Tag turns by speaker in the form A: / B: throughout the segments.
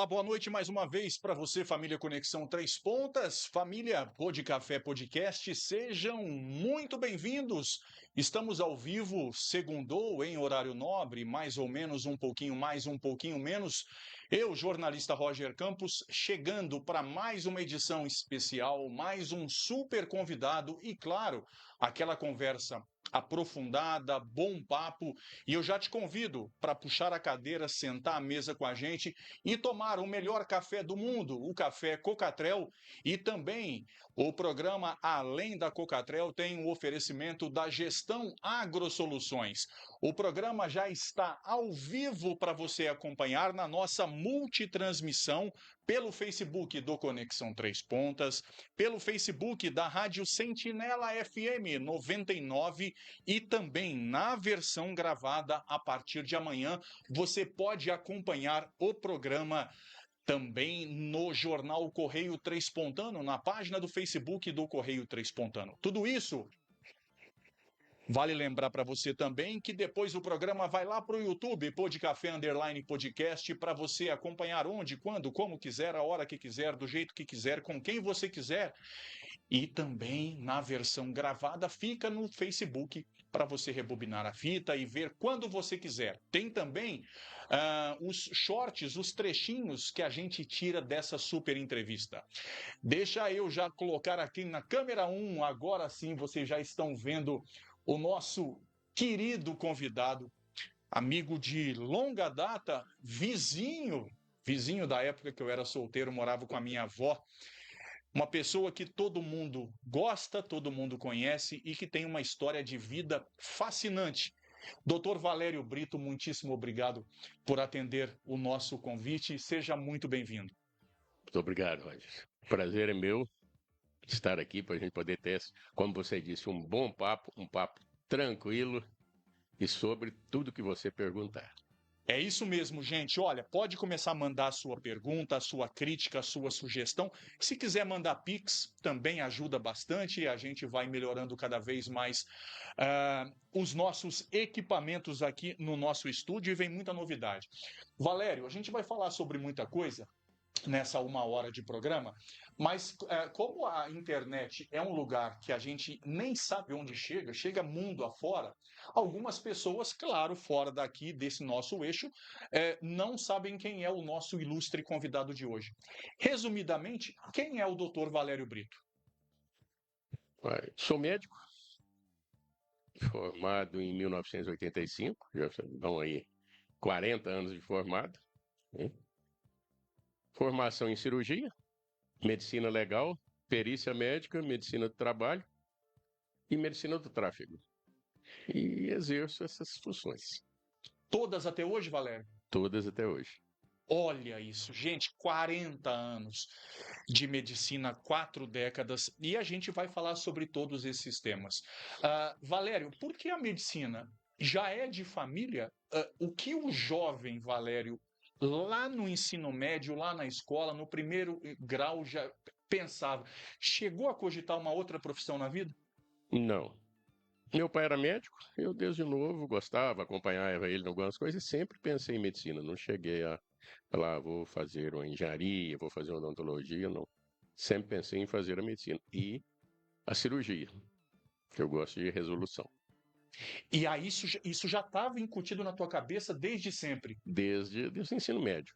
A: Olá, boa noite mais uma vez para você, família Conexão Três Pontas, família Pod Café Podcast, sejam muito bem-vindos. Estamos ao vivo, segundou, em horário nobre, mais ou menos, um pouquinho mais, um pouquinho menos. Eu, jornalista Roger Campos, chegando para mais uma edição especial, mais um super convidado e, claro, aquela conversa aprofundada, bom papo, e eu já te convido para puxar a cadeira, sentar à mesa com a gente e tomar o melhor café do mundo, o café Cocatrel, e também o programa Além da Cocatrel tem um oferecimento da Gestão AgroSoluções. O programa já está ao vivo para você acompanhar na nossa multitransmissão pelo Facebook do Conexão Três Pontas, pelo Facebook da Rádio Sentinela FM 99 e também na versão gravada a partir de amanhã. Você pode acompanhar o programa também no jornal Correio Três Pontano, na página do Facebook do Correio Três Pontano. Tudo isso vale lembrar para você também que depois o programa vai lá para o YouTube, Podcafé _ Podcast, para você acompanhar onde, quando, como quiser, a hora que quiser, do jeito que quiser, com quem você quiser. E também na versão gravada fica no Facebook para você rebobinar a fita e ver quando você quiser. Tem também os shorts, os trechinhos que a gente tira dessa super entrevista. Deixa eu já colocar aqui na câmera 1, agora sim vocês já estão vendo o nosso querido convidado, amigo de longa data, vizinho da época que eu era solteiro, morava com a minha avó. Uma pessoa que todo mundo gosta, todo mundo conhece e que tem uma história de vida fascinante. Doutor Valério Brito, muitíssimo obrigado por atender o nosso convite. Seja muito bem-vindo.
B: Muito obrigado, Roger. Prazer é meu estar aqui para a gente poder ter, como você disse, um bom papo, um papo tranquilo e sobre tudo que você perguntar.
A: É isso mesmo, gente. Olha, pode começar a mandar a sua pergunta, a sua crítica, a sua sugestão. Se quiser mandar Pix, também ajuda bastante e a gente vai melhorando cada vez mais os nossos equipamentos aqui no nosso estúdio e vem muita novidade. Valério, a gente vai falar sobre muita coisa nessa 1 hora de programa, mas como a internet é um lugar que a gente nem sabe onde chega mundo afora, algumas pessoas, claro, fora daqui, desse nosso eixo, não sabem quem é o nosso ilustre convidado de hoje. Resumidamente, quem é o Dr. Valério Brito?
B: Sou médico, formado em 1985, já vão aí 40 anos de formado. Hein? Formação em cirurgia, medicina legal, perícia médica, medicina do trabalho e medicina do tráfego. E exerço essas funções.
A: Todas até hoje, Valério?
B: Todas até hoje.
A: Olha isso, gente, 40 anos de medicina, 4 décadas, e a gente vai falar sobre todos esses temas. Valério, por que a medicina já é de família? O que o jovem Valério, lá no ensino médio, lá na escola, no primeiro grau, já pensava? Chegou a cogitar uma outra profissão na vida?
B: Não. Meu pai era médico, eu desde novo gostava, acompanhava ele em algumas coisas e sempre pensei em medicina. Não cheguei a falar, vou fazer uma engenharia, vou fazer uma odontologia, não. Sempre pensei em fazer a medicina e a cirurgia, que eu gosto de resolução.
A: E aí isso já estava incutido na tua cabeça desde sempre?
B: Desde o ensino médio.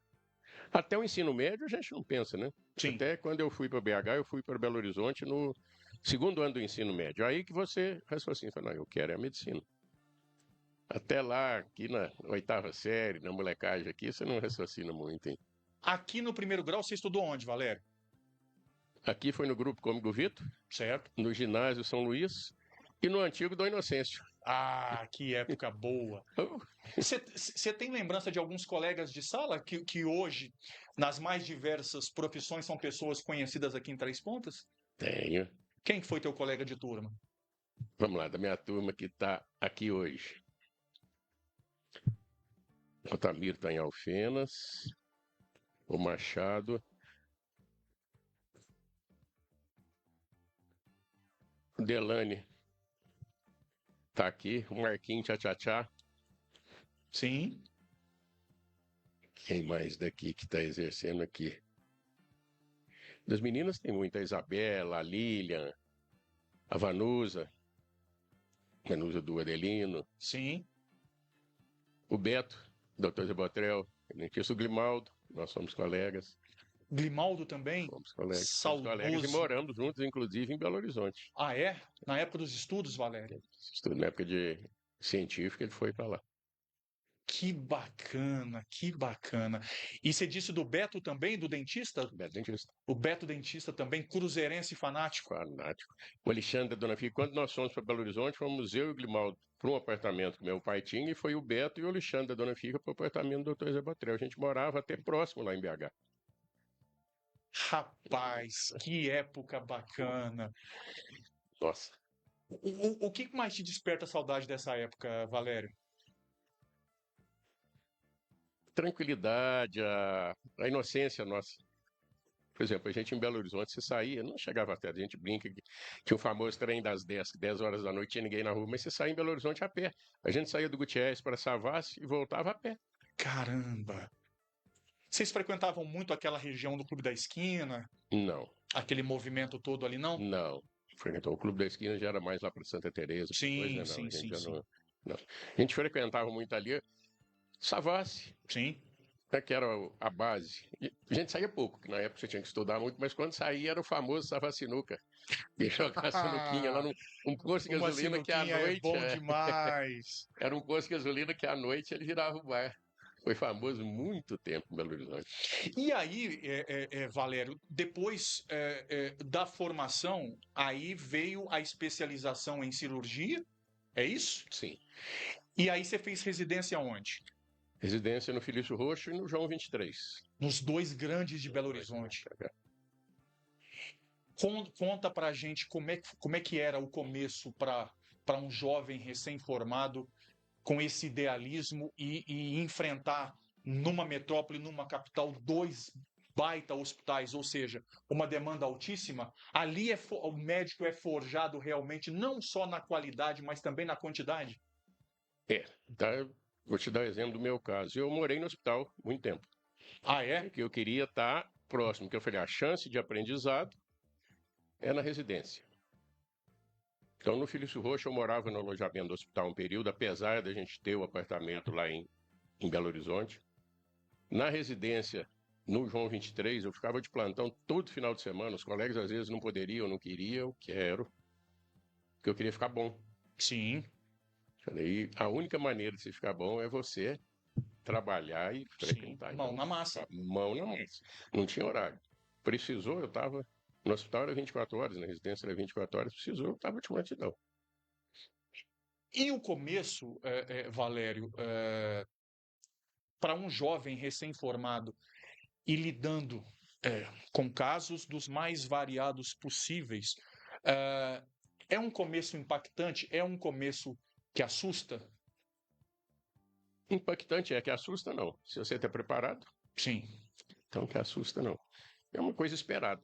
B: Até o ensino médio a gente não pensa, né?
A: Sim.
B: Até quando eu fui para BH, eu fui para Belo Horizonte no segundo ano do ensino médio. Aí que você raciocina, fala, não, eu quero é a medicina. Até lá, aqui na 8ª série, na molecagem aqui, você não raciocina muito, hein?
A: Aqui no primeiro grau você estudou onde, Valério?
B: Aqui foi no Grupo Cômico Vito,
A: certo?
B: No ginásio São Luís e no antigo Dom Inocêncio.
A: Ah, que época boa! Você tem lembrança de alguns colegas de sala que hoje, nas mais diversas profissões, são pessoas conhecidas aqui em Três Pontas?
B: Tenho.
A: Quem foi teu colega de turma?
B: Vamos lá, da minha turma que está aqui hoje. O Otamiro está em Alfenas, o Machado, o Delane está aqui, o Marquinhos Tchá-Tchá-Tchá.
A: Sim.
B: Quem mais daqui que está exercendo aqui? Das meninas tem muita, a Isabela, a Lilian, a Vanusa do Adelino,
A: Sim.
B: o Beto, Dr. Zé Botrel, o dentista Grimaldo, nós somos colegas.
A: Grimaldo também,
B: Somos colegas e
A: saudoso.
B: moramos juntos, inclusive, em Belo Horizonte.
A: Ah, é? Na época dos estudos, Valério?
B: Na época de científica, ele foi para lá.
A: Que bacana, que bacana. E você disse do Beto também, do dentista?
B: Beto dentista.
A: O Beto dentista também, cruzeirense fanático.
B: Fanático. O Alexandre da Dona Fia, quando nós fomos para Belo Horizonte, fomos eu e o Grimaldo para um apartamento que meu pai tinha, e foi o Beto e o Alexandre da Dona Fica para o apartamento do Dr. Zé Botrel. A gente morava até próximo lá em BH.
A: Rapaz, que época bacana.
B: Nossa.
A: O que mais te desperta saudade dessa época, Valério?
B: Tranquilidade, a inocência nossa. Por exemplo, a gente em Belo Horizonte, você saía, não chegava até, a gente brinca que tinha o famoso trem das 10 horas da noite, tinha ninguém na rua, mas você saía em Belo Horizonte a pé. A gente saía do Gutiérrez para Savassi e voltava a pé.
A: Caramba! Vocês frequentavam muito aquela região do Clube da Esquina?
B: Não.
A: Aquele movimento todo ali, não?
B: Não. Frequentou o Clube da Esquina, já era mais lá para Santa Teresa.
A: Sim,
B: Não.
A: sim,
B: A gente
A: sim,
B: já
A: sim.
B: não. A gente frequentava muito ali Savassi,
A: Sim.
B: que era a base. E a gente saía pouco, que na época você tinha que estudar muito, mas quando saía era o famoso Savassi-Sinuca. E jogar sinuquinha lá num posto de
A: Uma
B: gasolina que à
A: sinuquinha é
B: noite.
A: bom demais.
B: Era um posto de gasolina que à noite ele virava o bar. Foi famoso muito tempo em Belo Horizonte.
A: E aí, Valério, depois da formação, aí veio a especialização em cirurgia, é isso?
B: Sim.
A: E aí você fez residência onde?
B: Residência no Felício Roxo e no João 23.
A: Nos dois grandes de Belo Horizonte. Conta pra gente como é que era o começo para um jovem recém-formado com esse idealismo e enfrentar numa metrópole, numa capital, dois baita hospitais, ou seja, uma demanda altíssima. Ali o médico é forjado realmente não só na qualidade, mas também na quantidade.
B: Vou te dar exemplo do meu caso. Eu morei no hospital muito tempo.
A: Ah, é?
B: Porque eu queria estar próximo, porque eu falei, a chance de aprendizado é na residência. Então, no Felício Roxo, eu morava no alojamento do hospital um período, apesar da gente ter o apartamento lá em Belo Horizonte. Na residência, no João 23, eu ficava de plantão todo final de semana. Os colegas às vezes não poderiam, não queriam, eu quero, porque eu queria ficar bom.
A: Sim.
B: Falei, a única maneira de você ficar bom é você trabalhar e frequentar.
A: Mão na massa.
B: Mão na massa. Não tinha horário. Precisou, eu estava... No hospital era 24 horas, na residência era 24 horas. Precisou, eu estava de prontidão.
A: E o começo, Valério, para um jovem recém-formado e lidando com casos dos mais variados possíveis, é um começo impactante? É um começo que assusta?
B: Impactante é que assusta, não. Se você está preparado.
A: Sim.
B: Então, que assusta, não. É uma coisa esperada.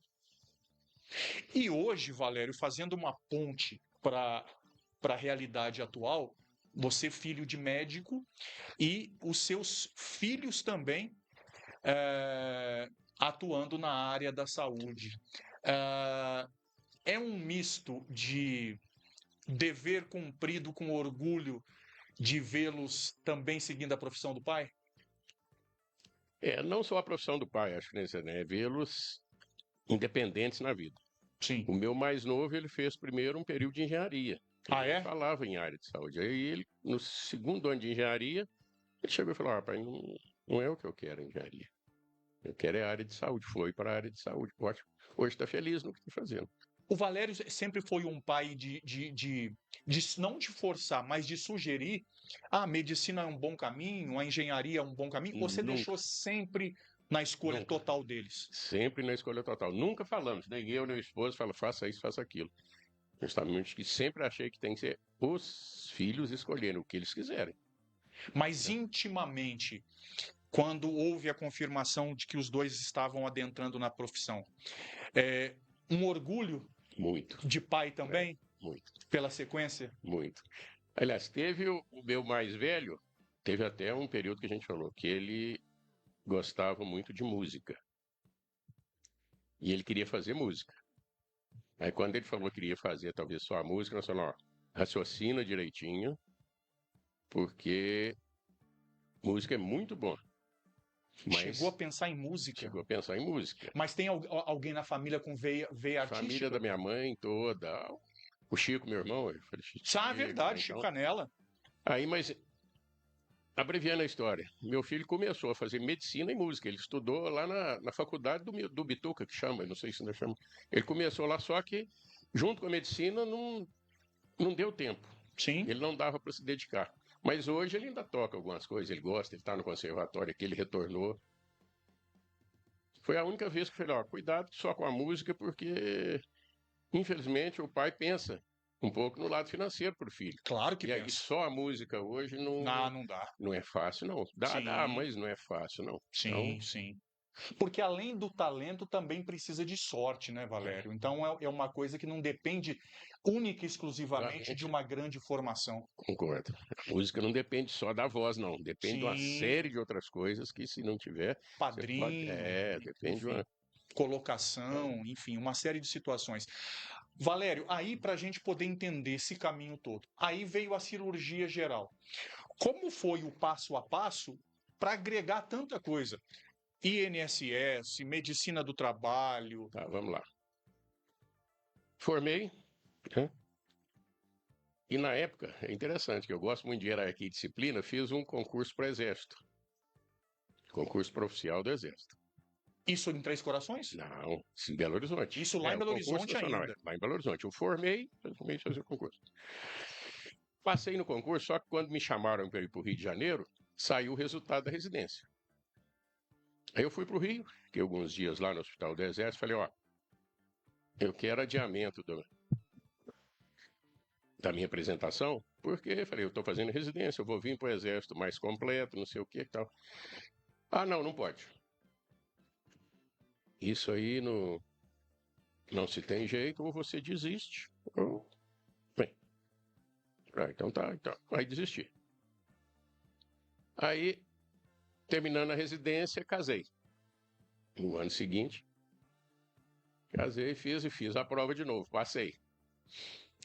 A: E hoje, Valério, fazendo uma ponte para a realidade atual, você filho de médico e os seus filhos também atuando na área da saúde. É um misto de dever cumprido com orgulho de vê-los também seguindo a profissão do pai?
B: Não só a profissão do pai, acho que é vê-los independentes na vida.
A: Sim.
B: O meu mais novo, ele fez primeiro um período de engenharia.
A: Ele
B: falava em área de saúde. Aí ele, no segundo ano de engenharia, ele chegou e falou, rapaz, não é o que eu quero, engenharia. Eu quero é a área de saúde. Foi para a área de saúde. Ótimo. Hoje está feliz no que está fazendo.
A: O Valério sempre foi um pai de não de forçar, mas de sugerir a medicina é um bom caminho, a engenharia é um bom caminho. Você deixou sempre na escolha total deles?
B: Sempre na escolha total. Nunca falamos, nem eu, nem o esposo, fala, faça isso, faça aquilo. Justamente que sempre achei que tem que ser os filhos escolherem o que eles quiserem.
A: Mas intimamente, quando houve a confirmação de que os dois estavam adentrando na profissão, um orgulho
B: muito
A: de pai também?
B: Muito.
A: Pela sequência?
B: Muito. Aliás, teve o meu mais velho, teve até um período que a gente falou que ele gostava muito de música. E ele queria fazer música. Aí quando ele falou que queria fazer talvez só a música, nós falamos, ó, raciocina direitinho, porque música é muito bom. Mas
A: Chegou a pensar em música?
B: chegou a pensar em música.
A: Mas tem alguém na família com veia artística?
B: Família da minha mãe toda. O Chico, meu irmão, eu falei, Chico,
A: Verdade,
B: né,
A: Chico
B: então...
A: Canela.
B: Aí, mas abreviando a história, meu filho começou a fazer medicina e música. Ele estudou lá na faculdade do Bituca, que chama, não sei se ainda chama. Ele começou lá, só que junto com a medicina não deu tempo.
A: Sim.
B: Ele não dava para se dedicar. Mas hoje ele ainda toca algumas coisas, ele gosta, ele está no conservatório aqui, ele retornou. Foi a única vez que eu falei, ó, cuidado só com a música, porque infelizmente o pai pensa um pouco no lado financeiro para o filho.
A: Claro que
B: E aí
A: pensa.
B: só a música hoje
A: Não dá.
B: não é fácil, não. Dá, mas não é fácil, não.
A: Sim,
B: Então,
A: sim. Porque além do talento, também precisa de sorte, né, Valério? Então é uma coisa que não depende única e exclusivamente de uma grande formação.
B: concordo. A música não depende só da voz, não. Depende de uma
A: Sim.
B: série de outras coisas que, se não tiver, você
A: Padrinho,
B: pode... depende de
A: enfim,
B: uma...
A: colocação, enfim, uma série de situações. Valério, aí para a gente poder entender esse caminho todo, aí veio a cirurgia geral. Como foi o passo a passo para agregar tanta coisa? INSS, medicina do trabalho.
B: Tá, vamos lá. Formei, né? E na época, é interessante, que eu gosto muito de hierarquia e disciplina, fiz um concurso para o Exército. Concurso para oficial do Exército.
A: Isso em Três Corações?
B: Não, em Belo Horizonte.
A: Isso lá em Belo Horizonte
B: nacional,
A: ainda.
B: lá em Belo Horizonte. Eu formei de fazer o concurso. Passei no concurso, só que quando me chamaram para ir para o Rio de Janeiro, saiu o resultado da residência. Aí eu fui para o Rio, fiquei alguns dias lá no Hospital do Exército, falei, ó, eu quero adiamento da minha apresentação, porque, falei, eu estou fazendo residência, eu vou vir para o Exército mais completo, não sei o que e tal. Ah, não pode. Isso aí não se tem jeito, ou você desiste, ou... Bem, então tá, então. Aí desisti. Aí, terminando a residência, casei. No ano seguinte, casei, fiz a prova de novo, passei.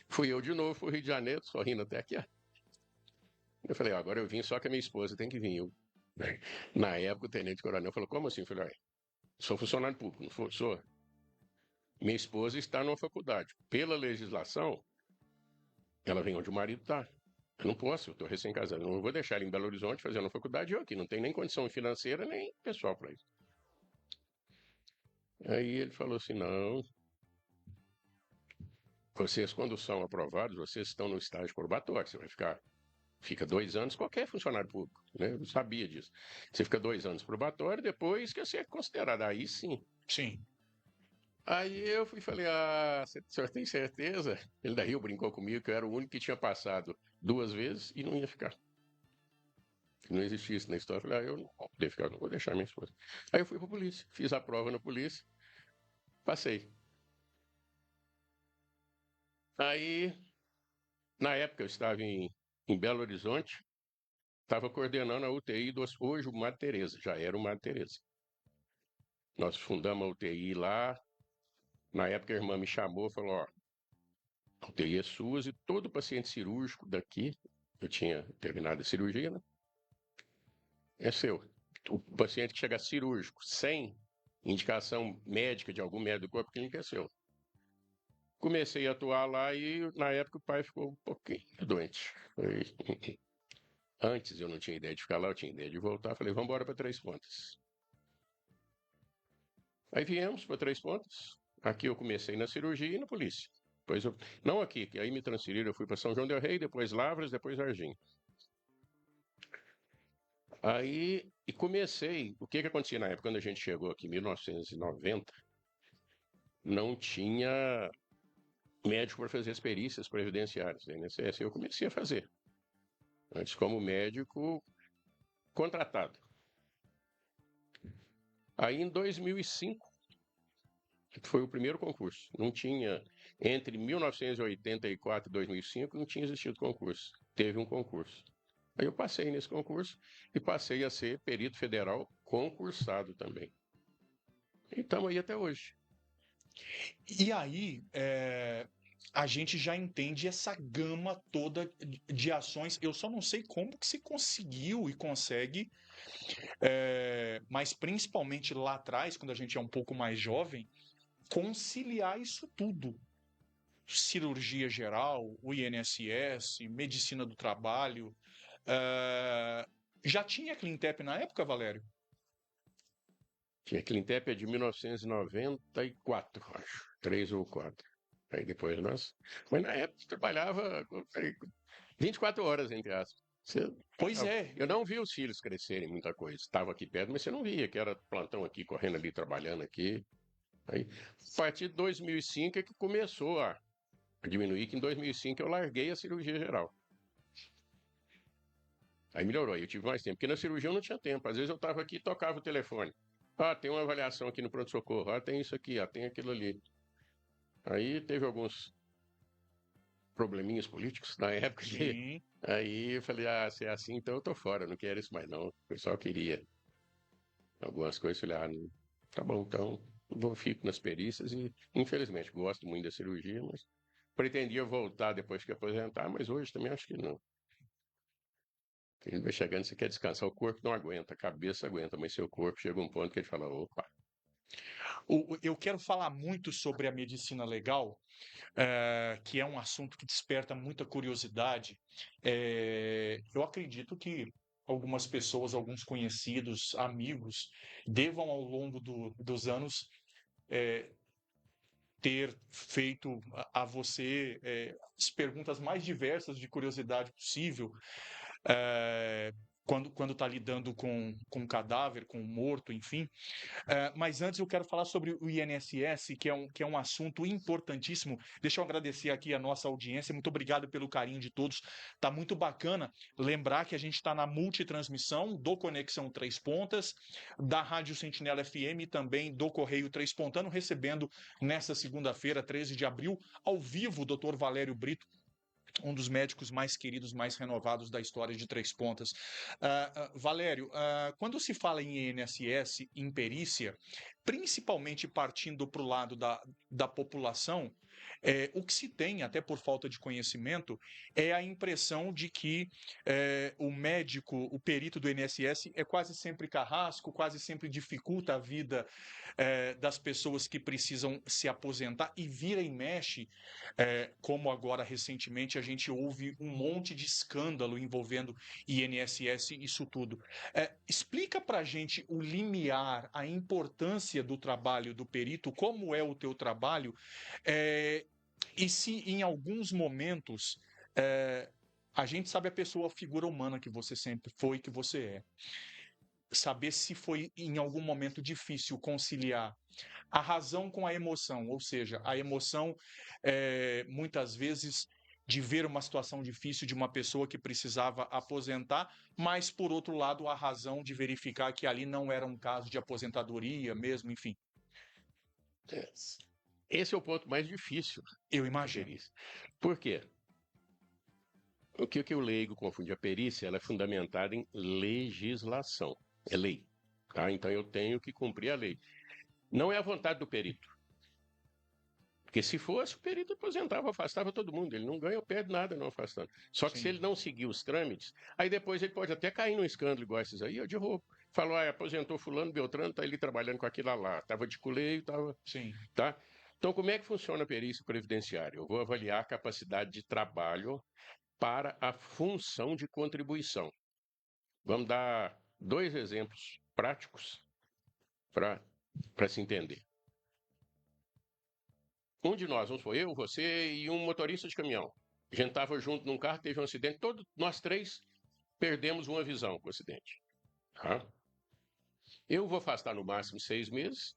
B: Fui eu de novo pro Rio de Janeiro, só rindo até aqui. Eu falei, agora eu vim, só que a minha esposa tem que vir. Na época, o tenente-coronel falou, como assim? Eu falei, sou funcionário público, não sou. Minha esposa está numa faculdade. Pela legislação, ela vem onde o marido está. Eu não posso, eu estou recém-casado. Eu não vou deixar ela em Belo Horizonte fazendo a faculdade, eu aqui. Não tenho nem condição financeira, nem pessoal para isso. Aí ele falou assim, não... Vocês, quando são aprovados, vocês estão no estágio probatório. Você fica 2 anos, qualquer funcionário público, né? Eu sabia disso. Você fica 2 anos probatório, depois que você é considerado. Aí sim.
A: Sim.
B: Aí eu fui e falei, o senhor tem certeza? Ele daí brincou comigo que eu era o único que tinha passado 2 vezes e não ia ficar. Não existia isso na história. Eu falei, eu não vou poder ficar, não vou deixar minha esposa. Aí eu fui para a polícia, fiz a prova na polícia, passei. Aí, na época, eu estava em Belo Horizonte, estava coordenando a UTI hoje o Madre Teresa, já era o Madre Teresa. Nós fundamos a UTI lá, na época a irmã me chamou e falou, ó, a UTI é sua e todo paciente cirúrgico daqui, eu tinha terminado a cirurgia, né? É seu. O paciente que chega cirúrgico sem indicação médica de algum médico do corpo clínico é seu. Comecei a atuar lá e, na época, o pai ficou um pouquinho doente. Antes eu não tinha ideia de ficar lá, eu tinha ideia de voltar. Falei, vamos embora para Três Pontas. Aí viemos para Três Pontas. Aqui eu comecei na cirurgia e na polícia. Depois não aqui, que aí me transferiram, eu fui para São João del Rei, depois Lavras, depois Varginha. Aí, e comecei, o que acontecia na época, quando a gente chegou aqui em 1990, não tinha médico para fazer as perícias previdenciárias da INSS. Eu comecei a fazer. Antes como médico contratado. Aí em 2005, foi o primeiro concurso. Não tinha, entre 1984 e 2005, não tinha existido concurso. Teve um concurso. Aí eu passei nesse concurso e passei a ser perito federal concursado também. E estamos aí até hoje.
A: E aí, a gente já entende essa gama toda de ações. Eu só não sei como que se conseguiu e consegue, mas principalmente lá atrás, quando a gente é um pouco mais jovem, conciliar isso tudo. Cirurgia geral, o INSS, medicina do trabalho. Já tinha Cleantep na época, Valério?
B: Tinha Cleantep é de 1994, acho. 3 ou 4. Aí depois nós. Mas na época trabalhava 24 horas, entre aspas.
A: Pois é.
B: Eu não vi os filhos crescerem muita coisa. Estava aqui perto, mas você não via, que era plantão aqui, correndo ali, trabalhando aqui. Aí, a partir de 2005 é que começou a diminuir, que em 2005 eu larguei a cirurgia geral. Aí melhorou, aí eu tive mais tempo, porque na cirurgia eu não tinha tempo. Às vezes eu estava aqui e tocava o telefone. Ah, tem uma avaliação aqui no pronto-socorro. Ah, tem isso aqui, ah, tem aquilo ali. Aí teve alguns probleminhas políticos na época que...
A: Sim.
B: Aí eu falei, ah, se é assim, então eu tô fora, não quero isso mais não. O pessoal queria algumas coisas, eu falei, ah, não... tá bom, então eu fico nas perícias e, infelizmente, gosto muito da cirurgia, mas pretendia voltar depois que aposentar, mas hoje também acho que não. Ele vai chegando, você quer descansar, o corpo não aguenta, a cabeça aguenta, mas seu corpo chega a um ponto que ele fala, opa.
A: Eu quero falar muito sobre a medicina legal, que é um assunto que desperta muita curiosidade. Eu acredito que algumas pessoas, alguns conhecidos, amigos, devam ao longo dos anos ter feito a você as perguntas mais diversas de curiosidade possível. eh, quando está lidando com cadáver, com morto, enfim. Mas antes eu quero falar sobre o INSS, que é um assunto importantíssimo. Deixa eu agradecer aqui a nossa audiência. Muito obrigado pelo carinho de todos. Tá muito bacana lembrar que a gente está na multitransmissão do Conexão Três Pontas, da Rádio Sentinela FM e também do Correio Três Pontano, recebendo nesta segunda-feira, 13 de abril, ao vivo, o Dr. Valério Brito, um dos médicos mais queridos, mais renovados da história de Três Pontas. Valério, quando se fala em INSS, em perícia, principalmente partindo para o lado da população, o que se tem, até por falta de conhecimento, é a impressão de que o médico, o perito do INSS é quase sempre carrasco, quase sempre dificulta a vida das pessoas que precisam se aposentar e vira e mexe, como agora recentemente a gente ouve um monte de escândalo envolvendo INSS e isso tudo. Explica para a gente o limiar, a importância do trabalho do perito, como é o teu trabalho, e se em alguns momentos a gente sabe a pessoa, a figura humana que você sempre foi, que você é. Saber se foi em algum momento difícil conciliar a razão com a emoção, ou seja, a emoção muitas vezes de ver uma situação difícil de uma pessoa que precisava aposentar, mas por outro lado a razão de verificar que ali não era um caso de aposentadoria mesmo, enfim.
B: Esse é o ponto mais difícil.
A: Eu imagino.
B: Por quê? O que o leigo confunde? A perícia ela é fundamentada em legislação. É lei. Tá? Então eu tenho que cumprir a lei. Não é a vontade do perito. Porque se fosse, o perito aposentava, afastava todo mundo. Ele não ganha ou perde nada não afastando. Só que
A: Sim.
B: se ele não seguir os trâmites, aí depois ele pode até cair num escândalo igual esses aí, de roubo. Falou, aposentou fulano, Beltrano, tá ele trabalhando com aquilo lá. Tava de culeio, tava...
A: Sim.
B: Tá? Então, como é que funciona a perícia previdenciária? Eu vou avaliar a capacidade de trabalho para a função de contribuição. Vamos dar 2 exemplos práticos para se entender. Um de nós, vamos supor, eu, você e um motorista de caminhão. A gente estava junto num carro, teve um acidente, nós 3 perdemos uma visão com o acidente. Tá? Eu vou afastar no máximo 6 meses,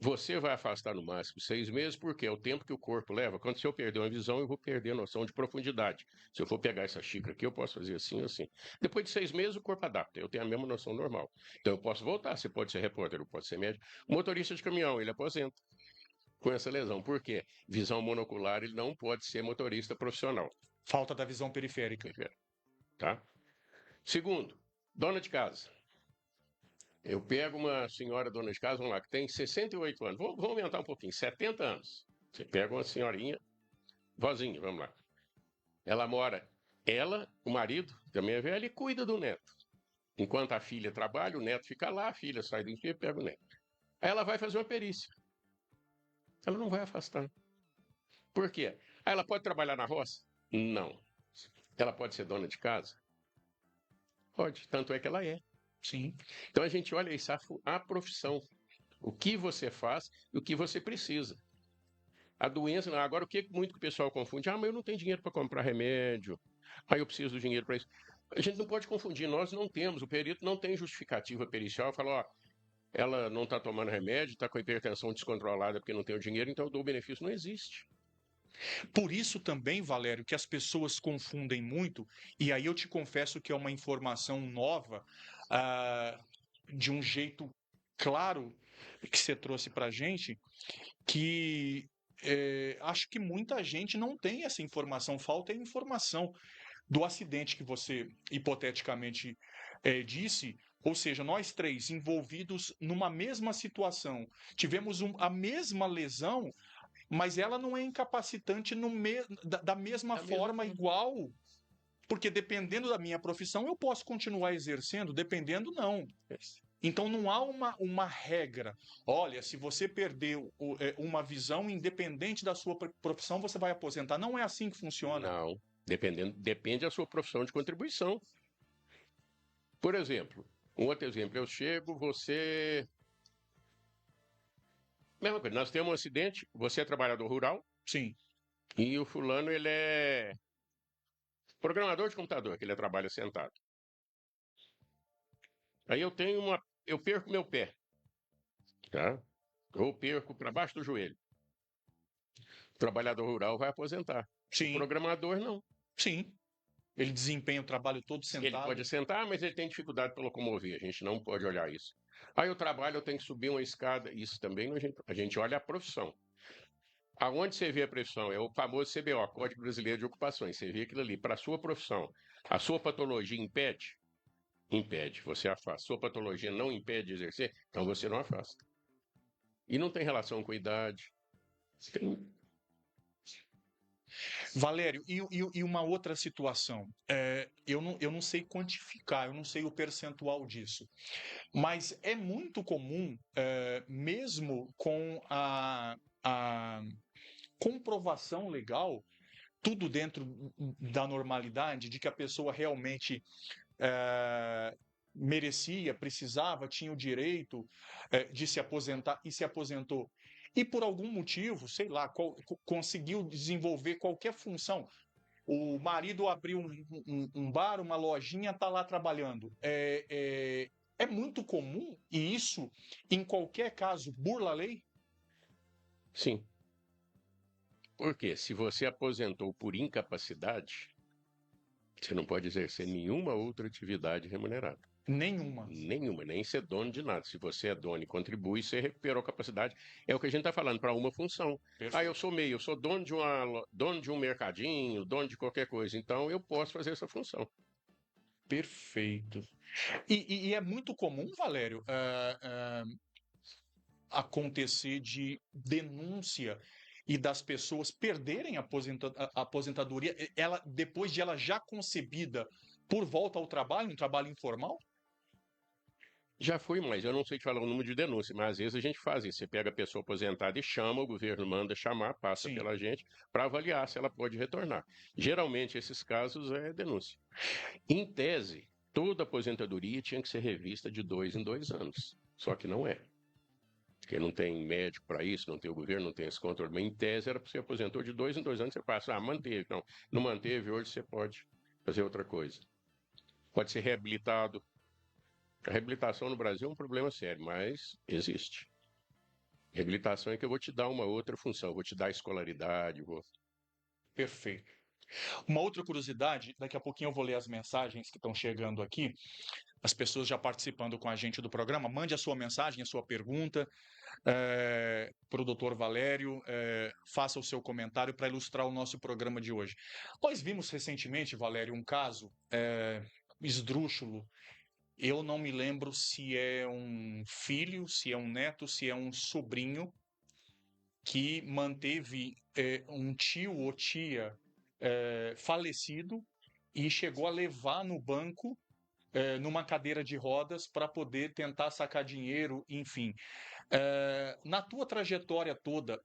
B: você vai afastar no máximo 6 meses, porque é o tempo que o corpo leva. Quando se eu perder uma visão, eu vou perder a noção de profundidade. Se eu for pegar essa xícara aqui, eu posso fazer assim, assim. Depois de 6 meses, o corpo adapta. Eu tenho a mesma noção normal. Então, eu posso voltar. Você pode ser repórter, pode ser médico. O motorista de caminhão, ele aposenta com essa lesão. Por quê? Visão monocular, ele não pode ser motorista profissional.
A: Falta da visão periférica.
B: Tá? Segundo, dona de casa. Eu pego uma senhora dona de casa, vamos lá, que tem 68 anos. Vamos aumentar um pouquinho, 70 anos. Você pega uma senhorinha, vozinha, vamos lá. Ela mora, o marido, também é velho, e cuida do neto. Enquanto a filha trabalha, o neto fica lá, a filha sai do emprego e pega o neto. Aí ela vai fazer uma perícia. Ela não vai afastar. Por quê? Aí ela pode trabalhar na roça? Não. Ela pode ser dona de casa? Pode, tanto é que ela é.
A: Sim.
B: Então a gente olha isso, a profissão. O que você faz e o que você precisa. A doença, não. Agora o que muito que o pessoal confunde? Ah, mas eu não tenho dinheiro para comprar remédio. Ah, eu preciso do dinheiro para isso. A gente não pode confundir, nós não temos, o perito não tem justificativa pericial, fala, ó, ela não está tomando remédio, está com a hipertensão descontrolada porque não tem o dinheiro, então eu dou o benefício. Não existe.
A: Por isso também, Valério, que as pessoas confundem muito, e aí eu te confesso que é uma informação nova, de um jeito claro que você trouxe para a gente, que acho que muita gente não tem essa informação, falta a informação do acidente que você hipoteticamente disse, ou seja, nós três envolvidos numa mesma situação, tivemos a mesma lesão, mas ela não é incapacitante da mesma forma, igual, porque dependendo da minha profissão eu posso continuar exercendo, dependendo não. Então não há uma regra. Olha, se você perder uma visão independente da sua profissão, você vai aposentar. Não é assim que funciona.
B: Não. Depende da sua profissão de contribuição. Por exemplo, um outro exemplo, eu chego, você. Mesma coisa, nós temos um acidente, você é trabalhador rural.
A: Sim.
B: E o fulano, ele é programador de computador, que ele trabalha sentado. Aí eu perco meu pé, tá? Ou perco para baixo do joelho. O trabalhador rural vai aposentar.
A: Sim.
B: O programador não.
A: Sim. Ele desempenha o trabalho todo sentado.
B: Ele pode sentar, mas ele tem dificuldade para locomover. A gente não pode olhar isso. Aí eu trabalho, eu tenho que subir uma escada. Isso também a gente olha a profissão. Aonde você vê a profissão? É o famoso CBO, Código Brasileiro de Ocupações. Você vê aquilo ali. Para a sua profissão, a sua patologia impede? Impede, você afasta. Sua patologia não impede de exercer? Então você não afasta. E não tem relação com idade. Tem...
A: Valério, e uma outra situação. Eu não sei quantificar, eu não sei o percentual disso. Mas é muito comum, mesmo com a comprovação legal, tudo dentro da normalidade, de que a pessoa realmente merecia, precisava, tinha o direito de se aposentar e se aposentou. E por algum motivo, sei lá, conseguiu desenvolver qualquer função. O marido abriu um bar, uma lojinha, está lá trabalhando. É muito comum, e isso, em qualquer caso, burla a lei?
B: Sim. Porque se você aposentou por incapacidade, você não pode exercer nenhuma outra atividade remunerada.
A: Nenhuma.
B: Nenhuma, nem ser dono de nada. Se você é dono e contribui, você recuperou a capacidade. É o que a gente está falando, para uma função.
A: Perfeito.
B: Ah, eu sou meio, eu sou dono de um mercadinho, dono de qualquer coisa. Então, eu posso fazer essa função.
A: Perfeito. E é muito comum, Valério, acontecer de denúncia e das pessoas perderem a aposentadoria, depois de ela já concebida, por volta ao trabalho, um trabalho informal?
B: Já fui, mas eu não sei te falar o número de denúncia, mas às vezes a gente faz isso. Você pega a pessoa aposentada e chama, o governo manda chamar, passa
A: Sim.
B: pela gente, para avaliar se ela pode retornar. Geralmente, esses casos é denúncia. Em tese, toda aposentadoria tinha que ser revista de 2 em 2 anos. Só que não é. Porque não tem médico para isso, não tem o governo, não tem esse controle. Mas em tese era para você aposentou de 2 em 2 anos, você passa, manteve. Não manteve, hoje você pode fazer outra coisa. Pode ser reabilitado. A reabilitação no Brasil é um problema sério, mas existe. Reabilitação é que eu vou te dar uma outra função, vou te dar escolaridade.
A: Perfeito. Uma outra curiosidade, daqui a pouquinho eu vou ler as mensagens que estão chegando aqui, as pessoas já participando com a gente do programa. Mande a sua mensagem, a sua pergunta para o doutor Valério, faça o seu comentário para ilustrar o nosso programa de hoje. Nós vimos recentemente, Valério, um caso esdrúxulo. Eu não me lembro se é um filho, se é um neto, se é um sobrinho que manteve um tio ou tia falecido e chegou a levar no banco numa cadeira de rodas para poder tentar sacar dinheiro, enfim. Na tua trajetória toda,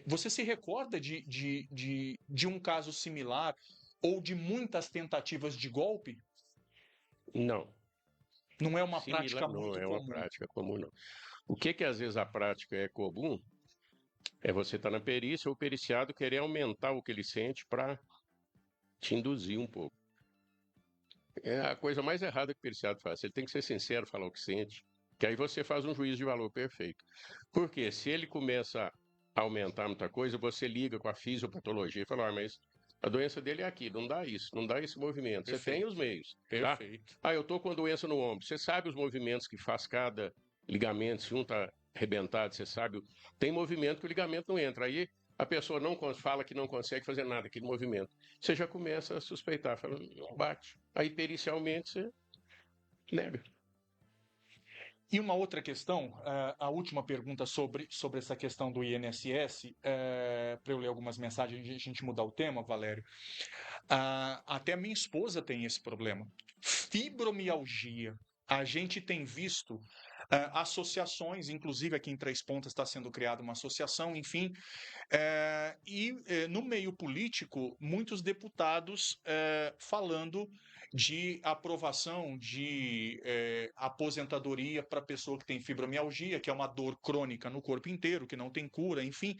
A: você se recorda de um caso similar ou de muitas tentativas de golpe?
B: Não.
A: Não é uma
B: Similar
A: prática
B: não
A: muito
B: é uma
A: comum.
B: prática comum, não. O que às vezes a prática é comum é você estar na perícia ou o periciado querer aumentar o que ele sente para te induzir um pouco. É a coisa mais errada que o periciado faz. Ele tem que ser sincero, falar o que sente, que aí você faz um juízo de valor perfeito. Porque se ele começa a aumentar muita coisa, você liga com a fisiopatologia e fala, mas a doença dele é aqui, não dá isso, não dá esse movimento. Você tem os meios, tá?
A: Perfeito.
B: Ah, eu estou com doença no ombro. Você sabe os movimentos que faz cada ligamento, se um está arrebentado, você sabe. Tem movimento que o ligamento não entra. Aí a pessoa não fala que não consegue fazer nada, aquele movimento. Você já começa a suspeitar, fala, não bate. Aí pericialmente você nega.
A: E uma outra questão, a última pergunta sobre essa questão do INSS, para eu ler algumas mensagens e a gente mudar o tema, Valério. Até a minha esposa tem esse problema. Fibromialgia. A gente tem visto associações, inclusive aqui em Três Pontas está sendo criada uma associação, enfim, no meio político, muitos deputados falando de aprovação de aposentadoria para pessoa que tem fibromialgia, que é uma dor crônica no corpo inteiro, que não tem cura, enfim.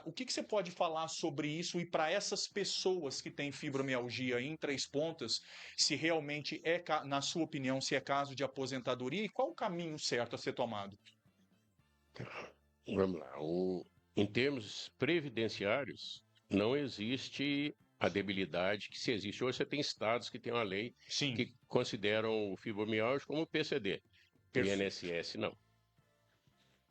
A: O que você pode falar sobre isso e para essas pessoas que têm fibromialgia em Três Pontas, se realmente na sua opinião, se é caso de aposentadoria e qual o caminho certo a ser tomado?
B: Vamos lá. Em termos previdenciários, não existe a debilidade que se existe. Hoje você tem estados que têm uma lei
A: Sim,
B: que consideram o fibromialgia como PCD. O
A: perfeito.
B: INSS não.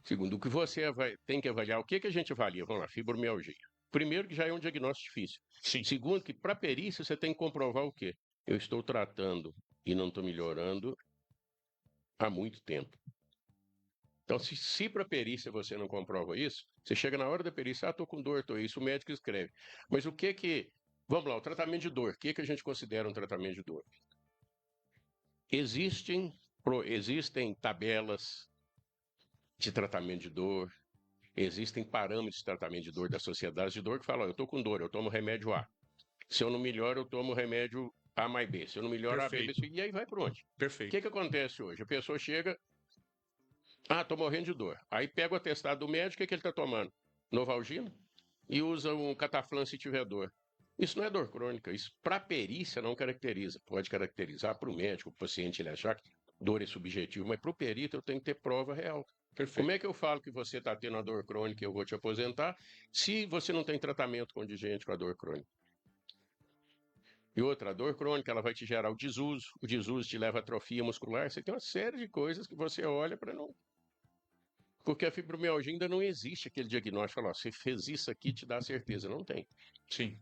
B: Segundo, o que você tem que avaliar, o que a gente avalia? Vamos lá, fibromialgia. Primeiro, que já é um diagnóstico difícil.
A: Sim.
B: Segundo, que para perícia você tem que comprovar o quê? Eu estou tratando e não estou melhorando há muito tempo. Então, se para perícia você não comprova isso, você chega na hora da perícia, estou com dor, estou isso, o médico escreve. Mas o que que... Vamos lá, o tratamento de dor. O que que a gente considera um tratamento de dor? Existem tabelas de tratamento de dor, existem parâmetros de tratamento de dor da sociedade de dor que falam, eu estou com dor, eu tomo remédio A. Se eu não melhoro, eu tomo remédio A mais B. Se eu não melhoro, A, B, B, C. E aí vai por onde? O
A: Perfeito.
B: que acontece hoje? A pessoa chega, tô morrendo de dor. Aí pega o atestado do médico, o que ele está tomando? Novalgina? E usa um cataflã se tiver dor. Isso não é dor crônica, isso para perícia não caracteriza. Pode caracterizar para o médico, o paciente ele achar que dor é subjetivo, mas para o perito eu tenho que ter prova real.
A: Perfeito.
B: Como é que eu falo que você está tendo a dor crônica e eu vou te aposentar se você não tem tratamento contingente com a dor crônica? E outra, a dor crônica ela vai te gerar o desuso te leva a atrofia muscular, você tem uma série de coisas que você olha para não... Porque a fibromialgia ainda não existe aquele diagnóstico, falar, você fez isso aqui, te dá certeza, não tem.
A: Sim.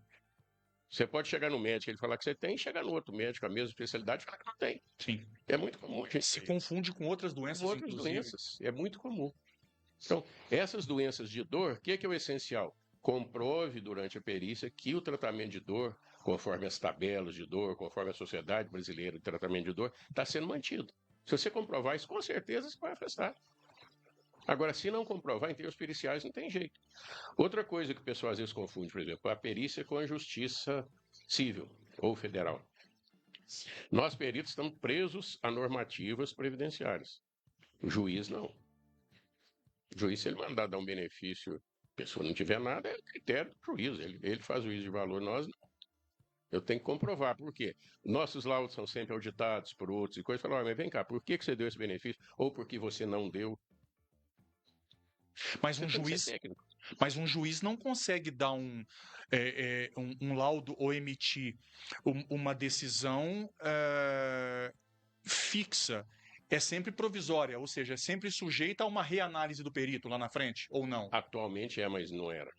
B: Você pode chegar no médico, ele falar que você tem, e chegar no outro médico, a mesma especialidade, e falar que não tem.
A: Sim.
B: É muito comum, gente.
A: Se confunde com outras doenças,
B: Com outras
A: inclusive.
B: doenças, é muito comum. Então, essas doenças de dor, o que é o essencial? Comprove durante a perícia que o tratamento de dor, conforme as tabelas de dor, conforme a Sociedade Brasileira de Tratamento de Dor, está sendo mantido. Se você comprovar isso, com certeza você vai afastar. Agora, se não comprovar, em termos periciais, não tem jeito. Outra coisa que o pessoal às vezes confunde, por exemplo, a perícia com a justiça civil ou federal. Nós, peritos, estamos presos a normativas previdenciárias. O juiz, não. O juiz, se ele mandar dar um benefício, a pessoa não tiver nada, é critério do juiz. Ele faz juízo de valor, nós não. Eu tenho que comprovar. Por quê? Nossos laudos são sempre auditados por outros e coisas. Falam, mas vem cá, por que você deu esse benefício? Ou por que você não deu?
A: Mas um juiz não consegue dar um laudo ou emitir uma decisão fixa. É sempre provisória, ou seja, é sempre sujeita a uma reanálise do perito lá na frente, ou não?
B: Atualmente é, mas não era.